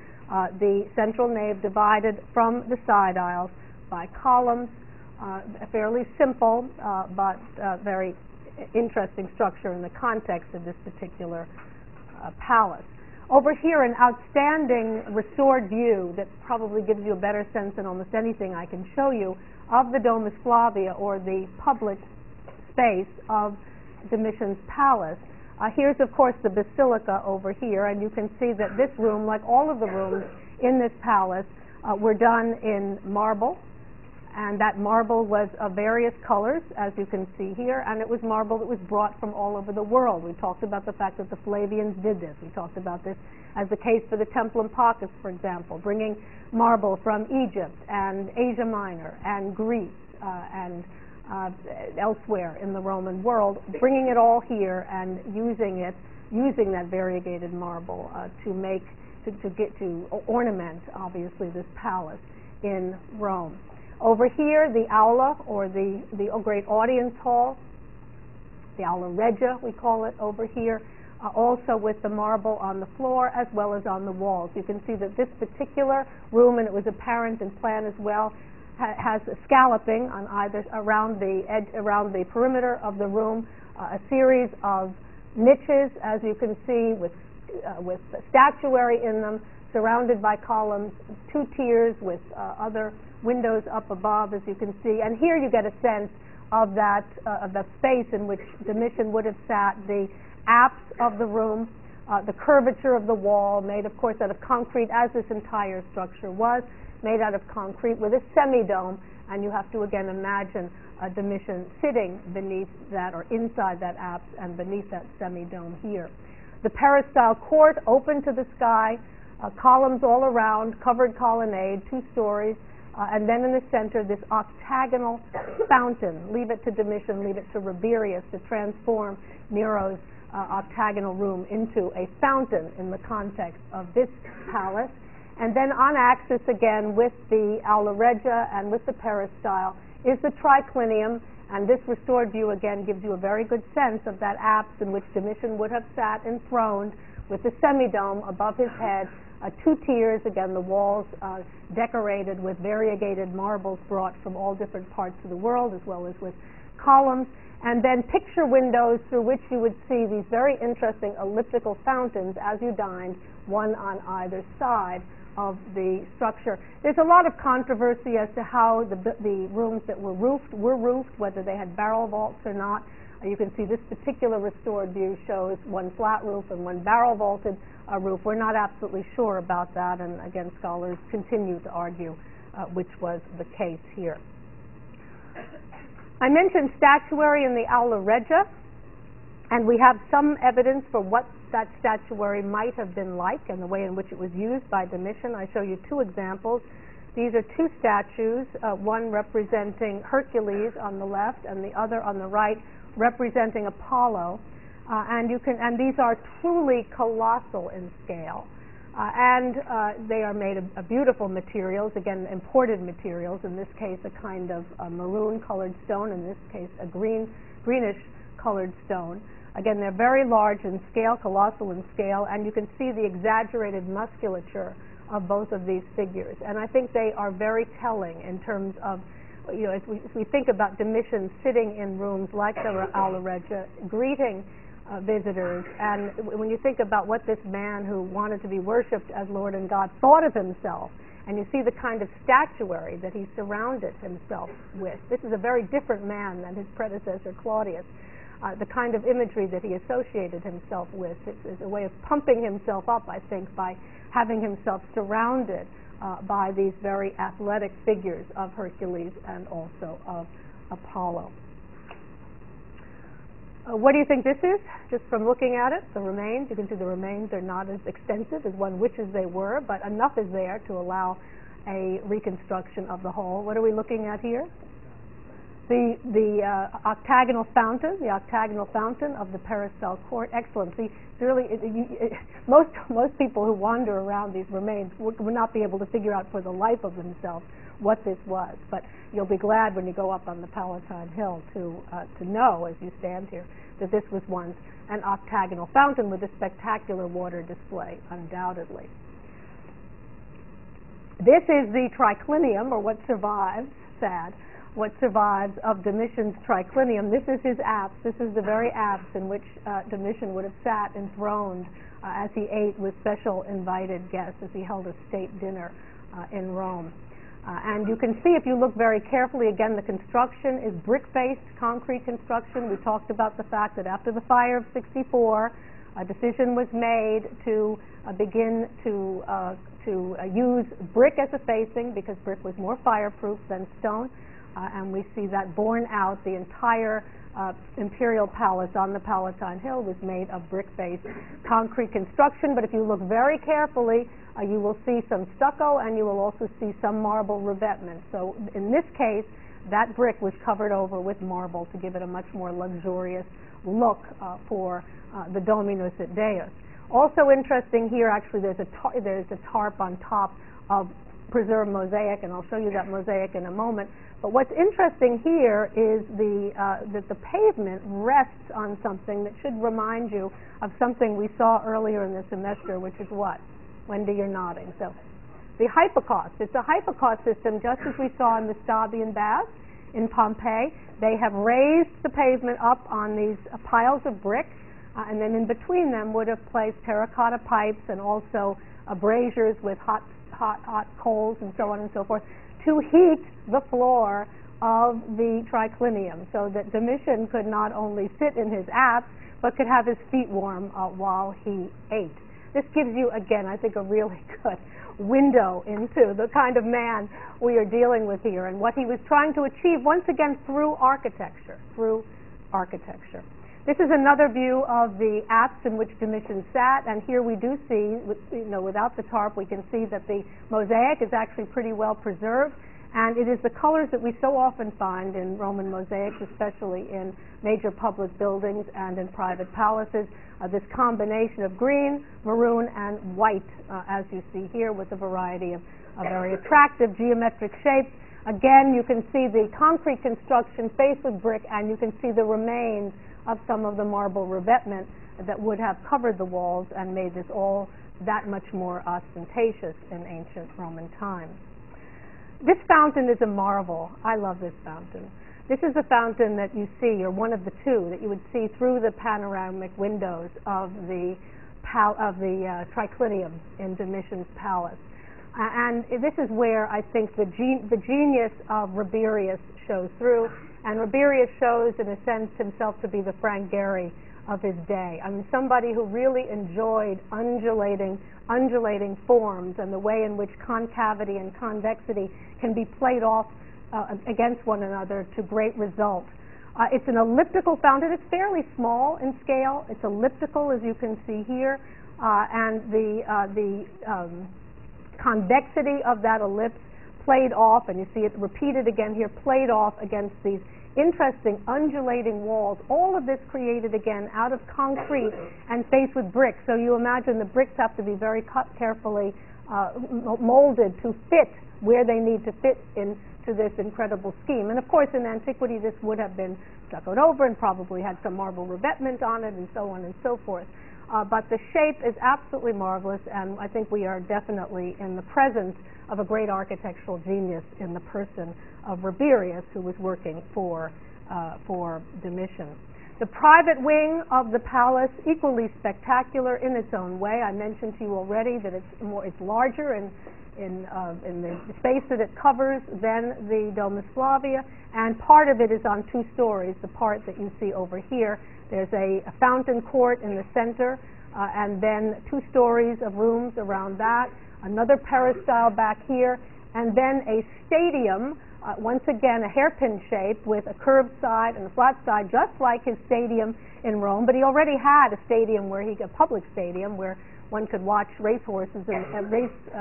The central nave divided from the side aisles by columns. A fairly simple but very interesting structure in the context of this particular palace. Over here, an outstanding restored view that probably gives you a better sense than almost anything I can show you of the Domus Flavia, or the public space of Domitian's palace. Here's, of course, the basilica over here, and you can see that this room, like all of the rooms in this palace, were done in marble, and that marble was of various colors, as you can see here, and it was marble that was brought from all over the world. We talked about the fact that the Flavians did this. We talked about this as the case for the Templum Pacus, for example, bringing marble from Egypt and Asia Minor and Greece and elsewhere in the Roman world, bringing it all here and using that variegated marble to ornament, obviously, this palace in Rome. Over here, the aula, or the great audience hall, the aula regia, we call it over here, also with the marble on the floor as well as on the walls. You can see that this particular room, and it was apparent in plan as well, has a scalloping on either around the edge, around the perimeter of the room, a series of niches, as you can see, with statuary in them, surrounded by columns, two tiers with other windows up above, as you can see. And here you get a sense of that of the space in which Domitian would have sat, the apse of the room, the curvature of the wall, made, of course, out of concrete, as this entire structure was, made out of concrete with a semidome. And you have to, again, imagine Domitian sitting beneath that, or inside that apse and beneath that semidome here. The peristyle court open to the sky, columns all around, covered colonnade, 2 stories, and then in the center this octagonal fountain. Leave it to Domitian, leave it to Rabirius to transform Nero's octagonal room into a fountain in the context of this palace. And then on axis again with the aula regia and with the peristyle is the triclinium, and this restored view again gives you a very good sense of that apse in which Domitian would have sat enthroned with the semidome above his head, 2 tiers, again the walls decorated with variegated marbles brought from all different parts of the world, as well as with columns. and then picture windows through which you would see these very interesting elliptical fountains as you dined, one on either side of the structure. There's a lot of controversy as to how the rooms that were roofed, whether they had barrel vaults or not. You can see this particular restored view shows one flat roof and one barrel vaulted roof. We're not absolutely sure about that, and again, scholars continue to argue which was the case here. I mentioned statuary in the Aula Regia, and we have some evidence for what that statuary might have been like and the way in which it was used by Domitian. I show you two examples. These are two statues, one representing Hercules on the left and the other on the right representing Apollo. And these are truly colossal in scale. They are made of beautiful materials, again, imported materials, in this case a kind of maroon-colored stone, in this case a greenish-colored stone. Again, they're very large in scale, colossal in scale, and you can see the exaggerated musculature of both of these figures. And I think they are very telling in terms of, as we think about Domitian sitting in rooms like the Aula Regia, greeting visitors, and when you think about what this man who wanted to be worshipped as Lord and God thought of himself, and you see the kind of statuary that he surrounded himself with. This is a very different man than his predecessor Claudius. The kind of imagery that he associated himself with is a way of pumping himself up, I think, by having himself surrounded by these very athletic figures of Hercules and also of Apollo. What do you think this is? Just from looking at it, the remains, you can see the remains are not as extensive as one wishes they were, but enough is there to allow a reconstruction of the whole. What are we looking at here? The octagonal fountain of the Peristyle Court. Excellent. See, it's really, most people who wander around these remains would not be able to figure out for the life of themselves what this was. But you'll be glad when you go up on the Palatine Hill to know, as you stand here, that this was once an octagonal fountain with a spectacular water display, undoubtedly. This is the triclinium, or what survives, what survives of Domitian's triclinium. This is his apse. This is the very apse in which Domitian would have sat enthroned as he ate with special invited guests, as he held a state dinner in Rome. And you can see, if you look very carefully, again, the construction is brick-based concrete construction. We talked about the fact that after the fire of 64, a decision was made to begin to use brick as a facing, because brick was more fireproof than stone. And we see that borne out. The entire imperial palace on the Palatine Hill was made of brick-based concrete construction. But if you look very carefully, you will see some stucco, and you will also see some marble revetment. So in this case, that brick was covered over with marble to give it a much more luxurious look for the Dominus et Deus. Also interesting here, actually, there's a tarp on top of preserved mosaic, and I'll show you that mosaic in a moment. But what's interesting here is that the pavement rests on something that should remind you of something we saw earlier in the semester, which is what? Wendy, you're nodding. So the hypocaust. It's a hypocaust system, just as we saw in the Stabian baths in Pompeii. They have raised the pavement up on these piles of brick, and then in between them would have placed terracotta pipes and also braziers with hot coals and so on and so forth to heat the floor of the triclinium, so that Domitian could not only sit in his apse but could have his feet warm while he ate. This gives you, again, I think, a really good window into the kind of man we are dealing with here and what he was trying to achieve, once again, through architecture. This is another view of the apse in which Domitian sat, and here we do see, without the tarp, we can see that the mosaic is actually pretty well preserved, and it is the colors that we so often find in Roman mosaics, especially in major public buildings and in private palaces, this combination of green, maroon, and white, as you see here, with a variety of very attractive geometric shapes. Again, you can see the concrete construction faced with brick, and you can see the remains of some of the marble revetment that would have covered the walls and made this all that much more ostentatious in ancient Roman times. This fountain is a marvel. I love this fountain. This is a fountain that you see, or one of the two that you would see through the panoramic windows of the triclinium in Domitian's palace. And this is where I think the genius of Rabirius shows through, and Rabirius shows, in a sense, himself to be the Frank Gehry of his day. I mean, somebody who really enjoyed undulating forms and the way in which concavity and convexity can be played off against one another to great result. It's an elliptical fountain. It's fairly small in scale. It's elliptical, as you can see here, and the convexity of that ellipse played off, and you see it repeated again here, played off against these interesting undulating walls. All of this created again out of concrete and faced with bricks. So you imagine the bricks have to be very carefully molded to fit where they need to fit into this incredible scheme. And of course, in antiquity, this would have been stuccoed over and probably had some marble revetment on it, and so on and so forth. But the shape is absolutely marvelous, and I think we are definitely in the presence of a great architectural genius in the person of Rabirius, who was working for Domitian. The private wing of the palace, equally spectacular in its own way. I mentioned to you already that it's larger in the space that it covers than the Domus Flavia, and part of it is on 2 stories. The part that you see over here, there's a fountain court in the center, and then 2 stories of rooms around that, another peristyle back here, and then a stadium, once again a hairpin shape with a curved side and a flat side, just like his stadium in Rome. But he already had a stadium a public stadium where one could watch racehorses and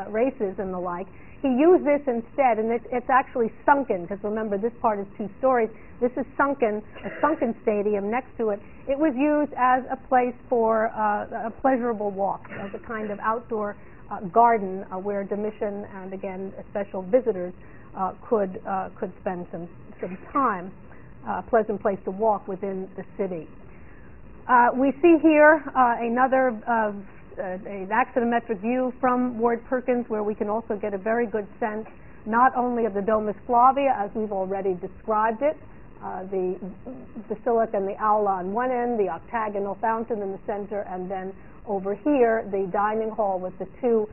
races and the like. He used this instead, and it's actually sunken, because remember, this part is 2 stories. This is sunken, a sunken stadium next to it. It was used as a place for a pleasurable walk, as a kind of outdoor garden where Domitian and, again, special visitors could spend some time, a pleasant place to walk within the city. We see here another an axonometric view from Ward Perkins, where we can also get a very good sense not only of the Domus Flavia, as we've already described it, the basilica and the aula on one end, the octagonal fountain in the center, and then over here the dining hall with the two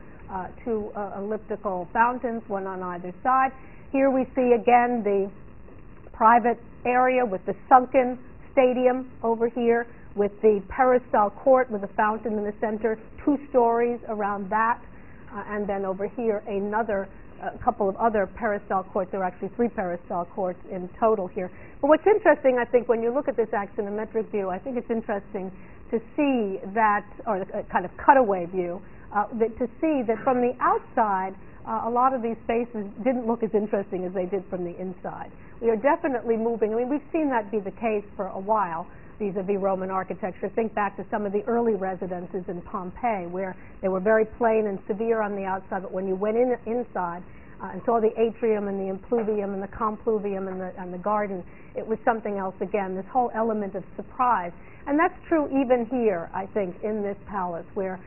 elliptical fountains, one on either side. Here we see again the private area with the sunken stadium over here, with the peristyle court with a fountain in the center, 2 stories around that, and then over here a couple of other peristyle courts. There are actually 3 peristyle courts in total here. But what's interesting, I think, when you look at this axonometric view, I think it's interesting to see that, or a kind of cutaway view, to see that from the outside, a lot of these spaces didn't look as interesting as they did from the inside. We are definitely moving. I mean, we've seen that be the case for a while vis-a-vis Roman architecture. Think back to some of the early residences in Pompeii, where they were very plain and severe on the outside, but when you went inside and saw the atrium and the impluvium and the compluvium and the garden, it was something else again, this whole element of surprise. And that's true even here, I think, in this palace, where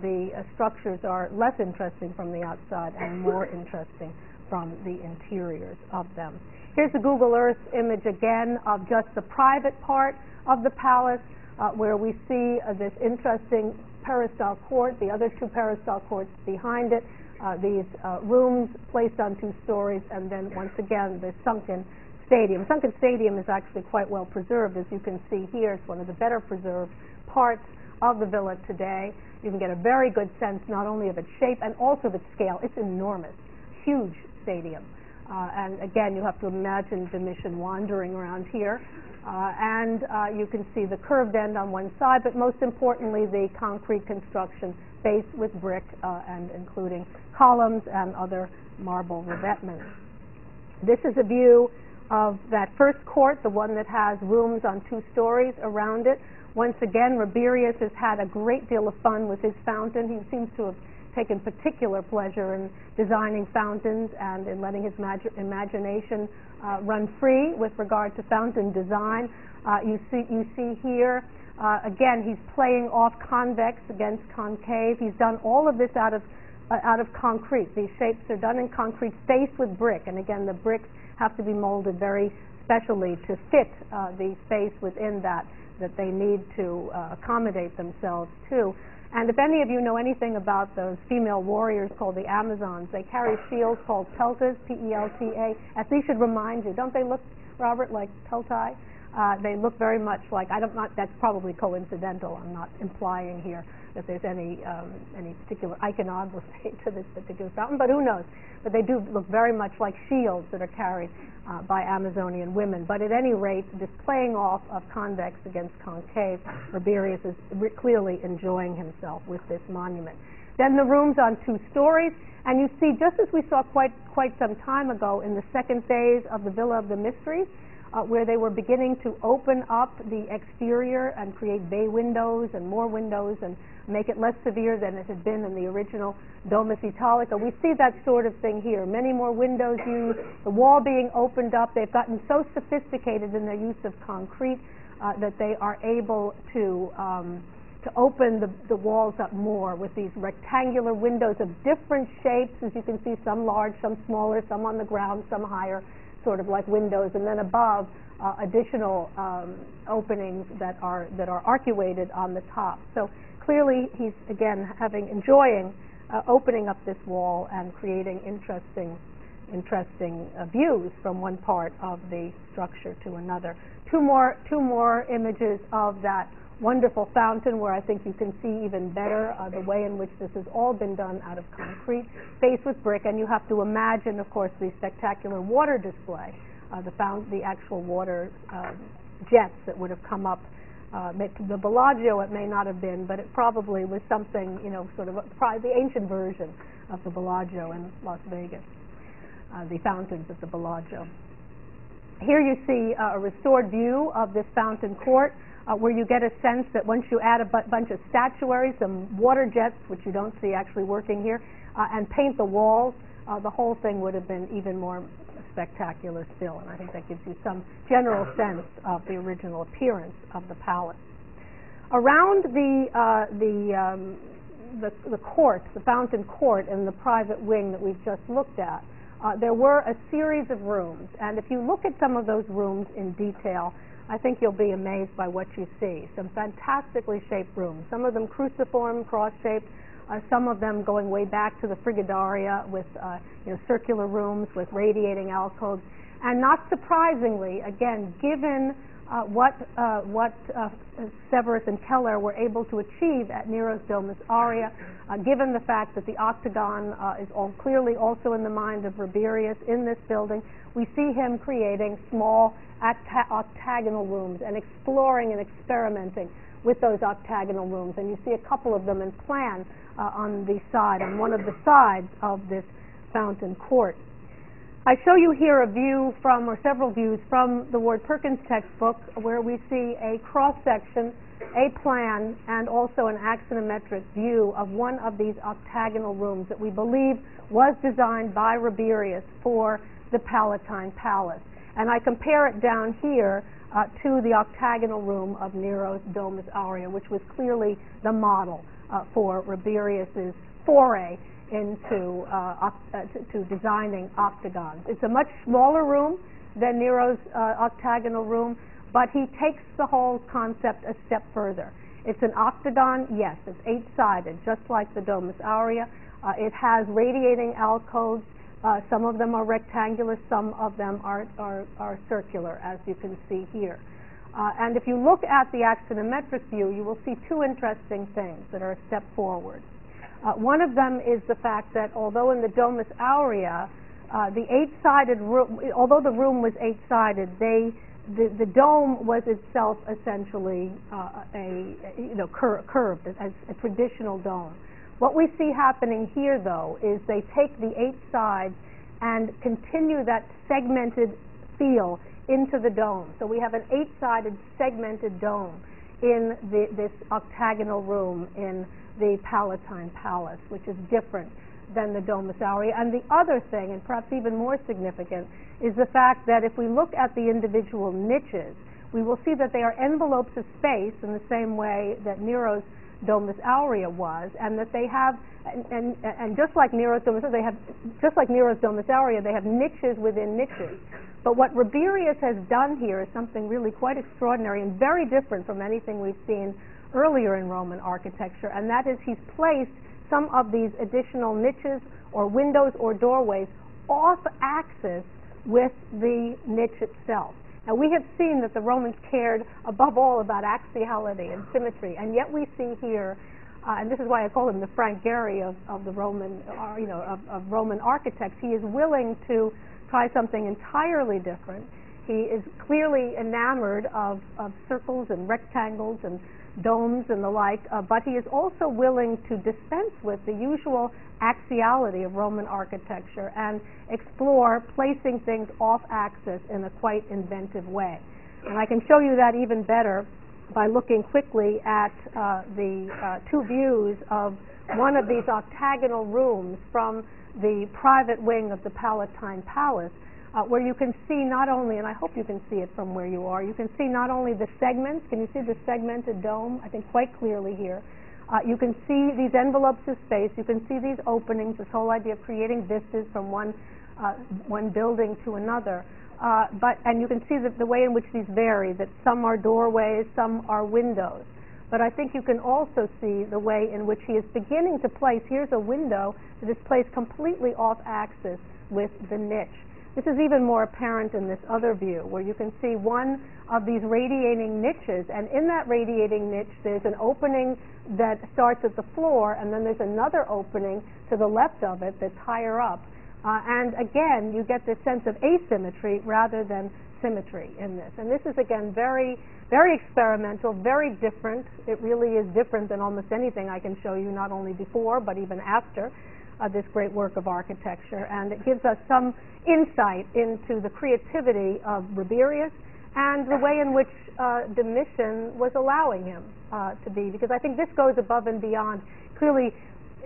the structures are less interesting from the outside and more interesting from the interiors of them. Here's a Google Earth image again of just the private part of the palace, where we see this interesting peristyle court, the other 2 peristyle courts behind it, these rooms placed on 2 stories, and then once again the sunken stadium. Sunken stadium is actually quite well preserved, as you can see here. It's one of the better preserved parts of the villa today. You can get a very good sense not only of its shape and also of its scale. It's enormous, huge stadium. And again, you have to imagine Domitian wandering around here. And you can see the curved end on one side, but most importantly, the concrete construction faced with brick and including columns and other marble revetment. This is a view of that first court, the one that has rooms on 2 stories around it. Once again, Rabirius has had a great deal of fun with his fountain. He seems to have taken particular pleasure in designing fountains and in letting his imagination run free with regard to fountain design. You see here, again, he's playing off convex against concave. He's done all of this out of concrete. These shapes are done in concrete, faced with brick, and again, the bricks have to be molded very especially to fit the space within that they need to accommodate themselves to. And if any of you know anything about those female warriors called the Amazons, they carry shields called peltas, P-E-L-T-A. At least should remind you, don't they look, Robert, like peltai? They look very much like, that's probably coincidental. I'm not implying here that there's any particular iconography to this particular fountain, but who knows? But they do look very much like shields that are carried by Amazonian women. But at any rate, this playing off of convex against concave, Rabirius is clearly enjoying himself with this monument. Then the room's on 2 stories, and you see, just as we saw quite some time ago in the second phase of the Villa of the Mysteries, where they were beginning to open up the exterior and create bay windows and more windows and make it less severe than it had been in the original Domus Italica. We see that sort of thing here. Many more windows used, the wall being opened up. They've gotten so sophisticated in their use of concrete that they are able to open the walls up more with these rectangular windows of different shapes. As you can see, some large, some smaller, some on the ground, some higher, sort of like windows, and then above additional openings that are arcuated on the top. So clearly he's again enjoying opening up this wall and creating interesting views from one part of the structure to another. Two more images of that wonderful fountain, where I think you can see even better the way in which this has all been done out of concrete, faced with brick, and you have to imagine, of course, the spectacular water display, the actual water jets that would have come up. The Bellagio it may not have been, but it probably was something, sort of the ancient version of the Bellagio in Las Vegas, the fountains of the Bellagio. Here you see a restored view of this fountain court, where you get a sense that once you add a bunch of statuary, some water jets, which you don't see actually working here, and paint the walls, the whole thing would have been even more spectacular still. And I think that gives you some general sense of the original appearance of the palace. Around the court, the fountain court, and the private wing that we've just looked at, there were a series of rooms. And if you look at some of those rooms in detail, I think you'll be amazed by what you see. Some fantastically shaped rooms, some of them cruciform, cross-shaped, some of them going way back to the Frigidaria with circular rooms with radiating alcoves. And not surprisingly, again, given what Severus and Keller were able to achieve at Nero's Domus Aurea, given the fact that the octagon is clearly also in the mind of Rabirius in this building, we see him creating small octagonal rooms and exploring and experimenting with those octagonal rooms. And you see a couple of them in plan on one of the sides of this fountain court. I show you here a view or several views from the Ward Perkins textbook, where we see a cross-section, a plan, and also an axonometric view of one of these octagonal rooms that we believe was designed by Rabirius for the Palatine Palace. And I compare it down here to the octagonal room of Nero's Domus Aurea, which was clearly the model for Rabirius's foray into to designing octagons. It's a much smaller room than Nero's octagonal room, but he takes the whole concept a step further. It's an octagon, yes, it's 8-sided, just like the Domus Aurea. It has radiating alcoves. Some of them are rectangular, some of them are circular, as you can see here. And if you look at the axonometric view, you will see two interesting things that are a step forward. One of them is the fact that although in the Domus Aurea, the 8-sided room, although the room was 8-sided, the dome was itself essentially curved as a traditional dome. What we see happening here, though, is they take the 8 sides and continue that segmented feel into the dome. So we have an 8-sided segmented dome in this octagonal room in the Palatine Palace, which is different than the Domus Aurea. And the other thing, and perhaps even more significant, is the fact that if we look at the individual niches, we will see that they are envelopes of space in the same way that Nero's Domus Aurea was, and that they have, and just like Nero's Domus Aurea, they have niches within niches. But what Rabirius has done here is something really quite extraordinary and very different from anything we've seen earlier in Roman architecture, and that is he's placed some of these additional niches or windows or doorways off axis with the niche itself. Now, we have seen that the Romans cared above all about axiality and symmetry, and yet we see here, and this is why I call him the Frank Gehry of the Roman, of Roman architects. He is willing to try something entirely different. He is clearly enamored of circles and rectangles and domes and the like, but he is also willing to dispense with the usual axiality of Roman architecture and explore placing things off axis in a quite inventive way. And I can show you that even better by looking quickly at the two views of one of these octagonal rooms from the private wing of the Palatine Palace, where you can see not only, and I hope you can see it from where you are, you can see not only the segments. Can you see the segmented dome? I think quite clearly here. You can see these envelopes of space. You can see these openings, this whole idea of creating vistas from one building to another. And you can see the way in which these vary, that some are doorways, some are windows. But I think you can also see the way in which he is beginning to place, here's a window that is placed completely off axis with the niche. This is even more apparent in this other view, where you can see one of these radiating niches, and in that radiating niche there's an opening that starts at the floor, and then there's another opening to the left of it that's higher up. And again, you get this sense of asymmetry rather than symmetry in this. And this is, again, very, very experimental, very different. It really is different than almost anything I can show you, not only before, but even after this great work of architecture. And it gives us some insight into the creativity of Rabirius and the way in which Domitian was allowing him to be, because I think this goes above and beyond. Clearly,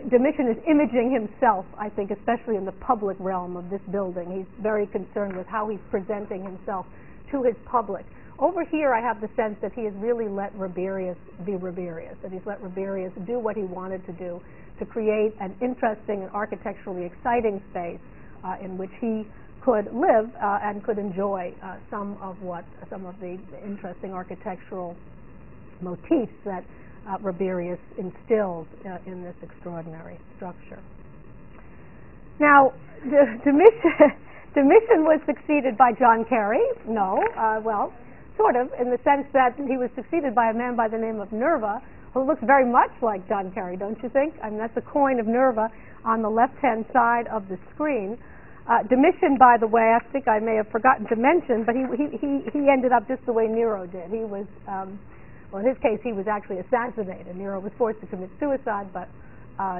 Domitian is imaging himself, I think, especially in the public realm of this building. He's very concerned with how he's presenting himself to his public. Over here, I have the sense that he has really let Rabirius be Rabirius, that he's let Rabirius do what he wanted to do, to create an interesting and architecturally exciting space in which he could live and could enjoy some of the interesting architectural motifs that Rabirius instills in this extraordinary structure. Now, Domitian was succeeded by John Kerry. No, well, sort of, in the sense that he was succeeded by a man by the name of Nerva, who looks very much like John Kerry, don't you think? I mean, that's a coin of Nerva on the left-hand side of the screen. Domitian, by the way, I think I may have forgotten to mention, but he ended up just the way Nero did. He was, well, in his case, he was actually assassinated. Nero was forced to commit suicide, but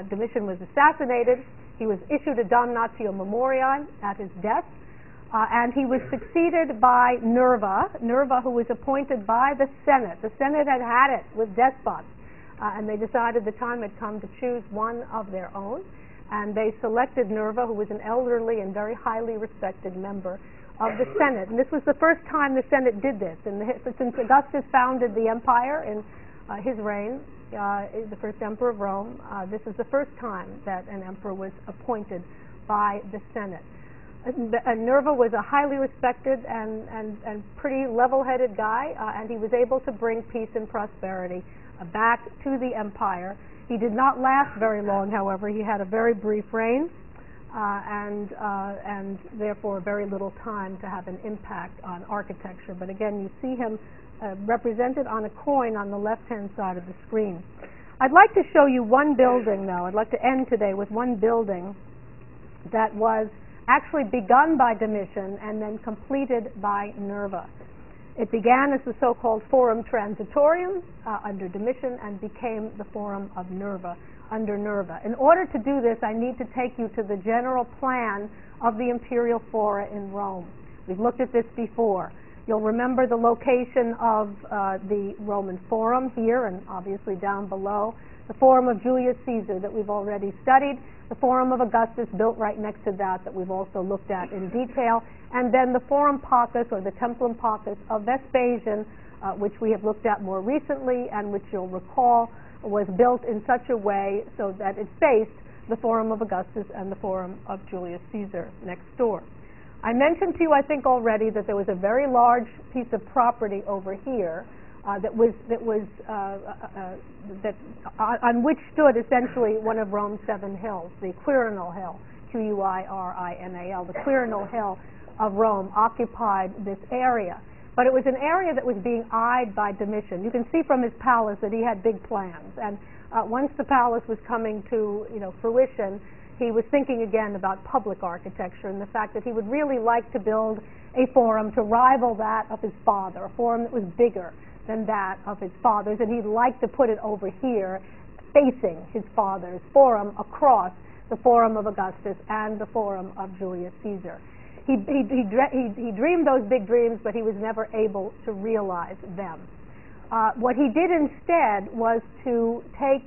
Domitian was assassinated. He was issued a damnatio memoriae at his death, and he was succeeded by Nerva, who was appointed by the Senate. The Senate had had it with despots, and they decided the time had come to choose one of their own, and they selected Nerva, who was an elderly and very highly respected member of the Senate. And this was the first time the Senate did this. And since Augustus founded the empire in his reign, the first emperor of Rome, this is the first time that an emperor was appointed by the Senate. Nerva was a highly respected and pretty level-headed guy, and he was able to bring peace and prosperity back to the empire. He did not last very long, however. He had a very brief reign, and therefore very little time to have an impact on architecture. But again, you see him represented on a coin on the left-hand side of the screen. I'd like to show you one building, though. I'd like to end today with one building that was actually begun by Domitian and then completed by Nerva. It began as the so-called Forum Transitorium under Domitian and became the Forum of Nerva under Nerva. In order to do this, I need to take you to the general plan of the imperial fora in Rome. We've looked at this before. You'll remember the location of the Roman Forum here and obviously down below. The Forum of Julius Caesar that we've already studied. The Forum of Augustus built right next to that we've also looked at in detail. And then the Forum Pacus, or the Templum Pacus of Vespasian, which we have looked at more recently and which you'll recall was built in such a way so that it faced the Forum of Augustus and the Forum of Julius Caesar next door. I mentioned to you, I think already, that there was a very large piece of property over here on which stood essentially one of Rome's 7 hills, the Quirinal Hill, Q-U-I-R-I-N-A-L. The Quirinal Hill of Rome occupied this area. But it was an area that was being eyed by Domitian. You can see from his palace that he had big plans. And once the palace was coming to fruition, he was thinking again about public architecture and the fact that he would really like to build a forum to rival that of his father, a forum that was bigger than that of his father's, and he'd like to put it over here facing his father's forum across the Forum of Augustus and the Forum of Julius Caesar. He dreamed those big dreams, but he was never able to realize them. What he did instead was to take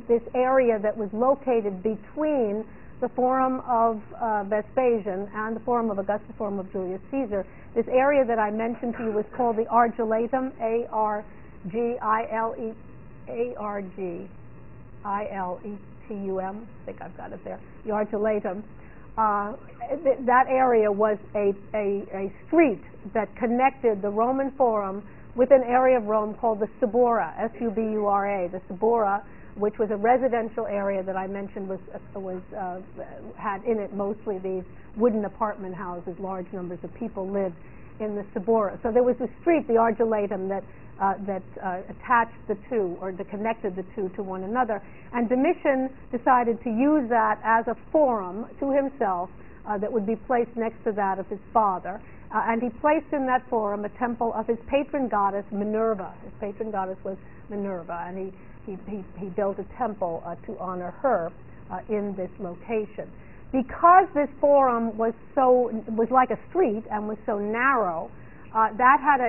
this area that was located between the Forum of Vespasian and the Forum of Augustus, Forum of Julius Caesar. This area that I mentioned to you was called the Argiletum, A-R-G-I-L-E-T-U-M. I think I've got it there. The Argiletum. That area was a street that connected the Roman Forum with an area of Rome called the Subura, S-U-B-U-R-A. The Subura, which was a residential area that I mentioned had in it mostly these wooden apartment houses. Large numbers of people lived in the Subura. So there was a street, the Argiletum, that attached the two, or that connected the two to one another. And Domitian decided to use that as a forum to himself that would be placed next to that of his father. And he placed in that forum a temple of his patron goddess, Minerva. His patron goddess was Minerva, and he built a temple to honor her in this location. Because this forum was like a street and was so narrow, that had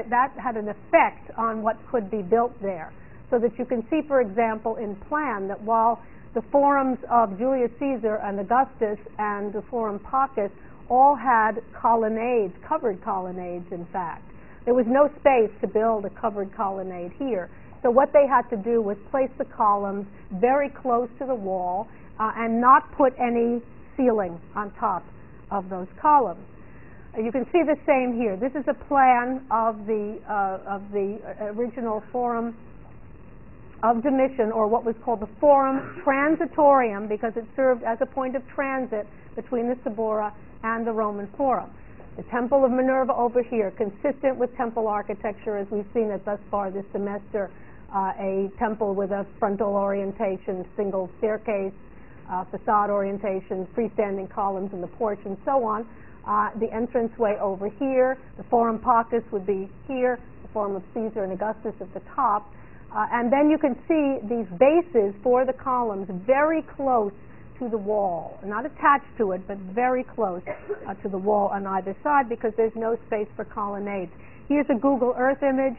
an effect on what could be built there. So that you can see, for example, in plan that while the forums of Julius Caesar and Augustus and the Forum Pacus all had colonnades, covered colonnades, in fact. There was no space to build a covered colonnade here. So what they had to do was place the columns very close to the wall and not put any ceiling on top of those columns. You can see the same here. This is a plan of the original Forum of Domitian, or what was called the Forum Transitorium, because it served as a point of transit between the Subura and the Roman Forum. The Temple of Minerva over here, consistent with temple architecture as we've seen it thus far this semester, a temple with a frontal orientation, single staircase, facade orientation, freestanding columns in the porch, and so on. The entranceway over here, the Forum Pacus would be here, the Forum of Caesar and Augustus at the top. And then you can see these bases for the columns very close to the wall, not attached to it, but very close to the wall on either side, because there's no space for colonnades. Here's a Google Earth image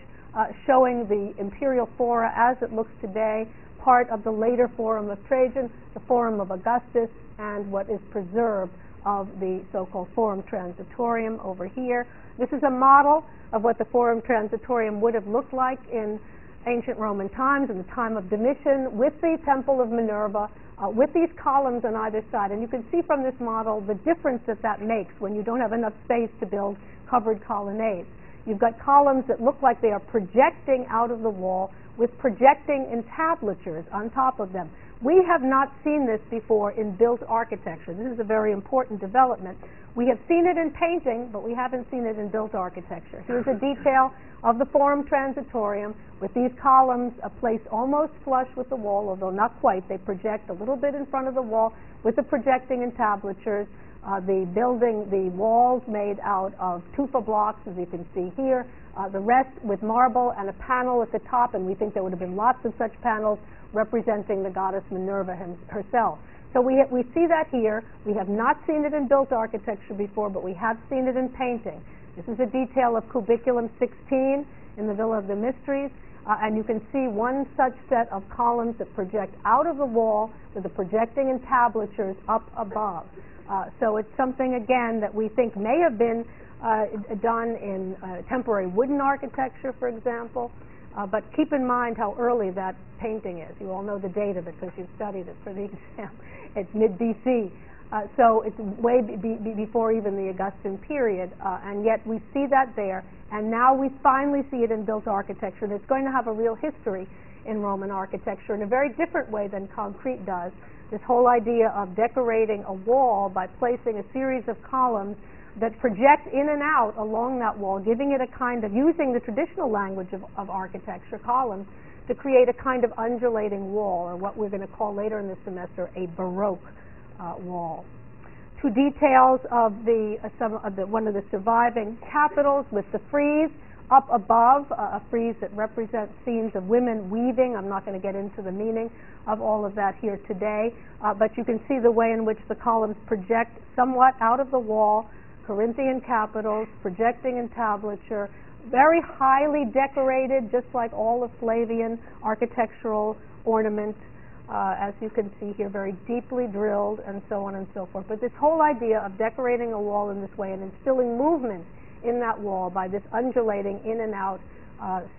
showing the imperial fora as it looks today, part of the later Forum of Trajan, the Forum of Augustus, and what is preserved of the so-called Forum Transitorium over here. This is a model of what the Forum Transitorium would have looked like in ancient Roman times, in the time of Domitian, with the Temple of Minerva, with these columns on either side. And you can see from this model the difference that makes when you don't have enough space to build covered colonnades. You've got columns that look like they are projecting out of the wall with projecting entablatures on top of them. We have not seen this before in built architecture. This is a very important development. We have seen it in painting, but we haven't seen it in built architecture. Here's a detail of the Forum Transitorium with these columns placed almost flush with the wall, although not quite. They project a little bit in front of the wall with the projecting entablatures. The walls made out of tufa blocks, as you can see here. The rest with marble and a panel at the top, and we think there would have been lots of such panels representing the goddess Minerva herself. So we see that here. We have not seen it in built architecture before, but we have seen it in painting. This is a detail of Cubiculum 16 in the Villa of the Mysteries, and you can see one such set of columns that project out of the wall with the projecting entablatures up above. So it's something, again, that we think may have been done in temporary wooden architecture, for example, but keep in mind how early that painting is. You all know the date of it because you've studied it for the exam. It's mid-BC. So it's way before even the Augustan period, and yet we see that there, and now we finally see it in built architecture, and it's going to have a real history in Roman architecture in a very different way than concrete does. This whole idea of decorating a wall by placing a series of columns that project in and out along that wall, giving it a kind of, using the traditional language of architecture, columns, to create a kind of undulating wall, or what we're going to call later in the semester a Baroque wall. Two details of one of the surviving capitals with the frieze up above, a frieze that represents scenes of women weaving. I'm not going to get into the meaning of all of that here today, but you can see the way in which the columns project somewhat out of the wall, Corinthian capitals, projecting entablature, very highly decorated, just like all of Flavian architectural ornament, as you can see here, very deeply drilled, and so on and so forth. But this whole idea of decorating a wall in this way and instilling movement in that wall by this undulating in and out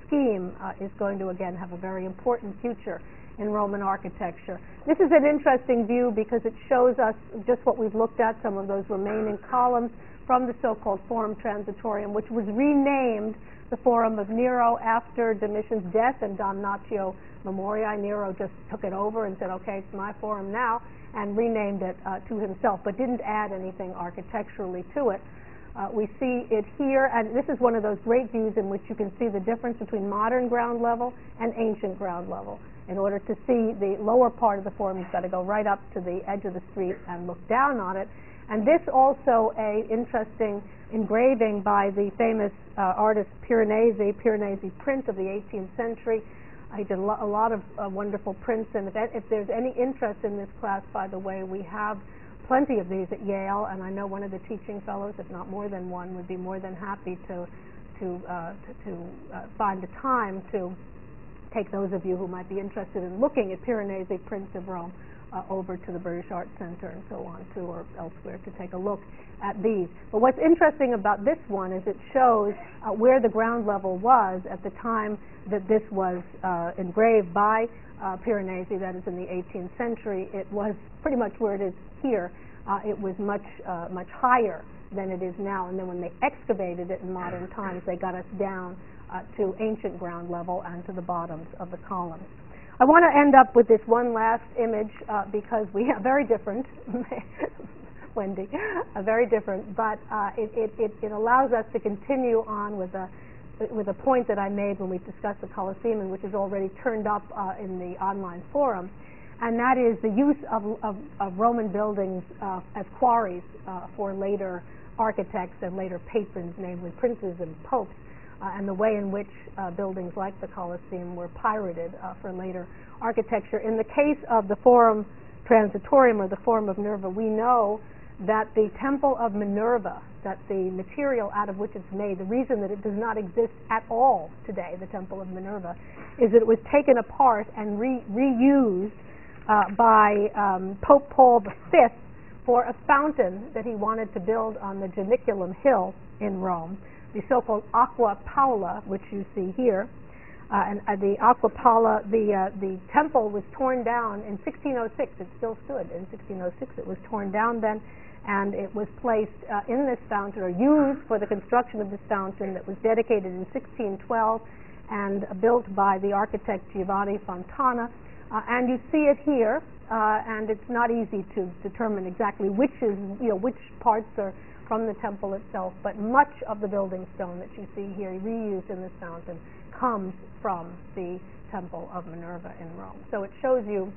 scheme is going to again have a very important future in Roman architecture. This is an interesting view because it shows us just what we've looked at, some of those remaining columns from the so-called Forum Transitorium, which was renamed the Forum of Nero after Domitian's death and Damnatio Memoriae. Nero just took it over and said, okay, it's my forum now, and renamed it to himself, but didn't add anything architecturally to it. We see it here, and this is one of those great views in which you can see the difference between modern ground level and ancient ground level. In order to see the lower part of the forum, you've got to go right up to the edge of the street and look down on it. And this also an interesting engraving by the famous artist Piranesi print of the 18th century. He did a lot of wonderful prints, and if there's any interest in this class, by the way, we have plenty of these at Yale, and I know one of the teaching fellows, if not more than one, would be more than happy to find the time to take those of you who might be interested in looking at Piranesi prints of Rome over to the British Art Center and so on, or elsewhere, to take a look at these. But what's interesting about this one is it shows where the ground level was at the time that this was engraved by Piranesi, that is in the 18th century. It was pretty much where it is here. It was much higher than it is now, and then when they excavated it in modern times, they got us down to ancient ground level and to the bottoms of the columns. I want to end up with this one last image because we are very different, Wendy, very different, but it allows us to continue on with a point that I made when we discussed the Colosseum, and which is already turned up in the online forum, and that is the use of Roman buildings as quarries for later architects and later patrons, namely princes and popes, and the way in which buildings like the Colosseum were pirated for later architecture. In the case of the Forum Transitorium, or the Forum of Minerva, we know that the Temple of Minerva, that the material out of which it's made, the reason that it does not exist at all today, the Temple of Minerva, is that it was taken apart and reused by Pope Paul V for a fountain that he wanted to build on the Janiculum Hill in Rome, the so-called Aqua Paula, which you see here. And the Aqua Paula, the temple was torn down in 1606. It still stood in 1606. It was torn down then, and it was placed in this fountain, or used for the construction of this fountain, that was dedicated in 1612 and built by the architect Giovanni Fontana. And you see it here, and it's not easy to determine exactly which parts are from the temple itself, but much of the building stone that you see here reused in this fountain comes from the Temple of Minerva in Rome. So it shows you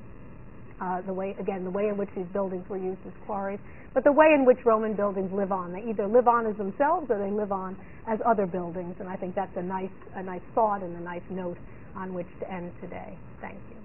the way in which these buildings were used as quarries, but the way in which Roman buildings live on. They either live on as themselves or they live on as other buildings, and I think that's a nice thought and a nice note on which to end today. Thank you.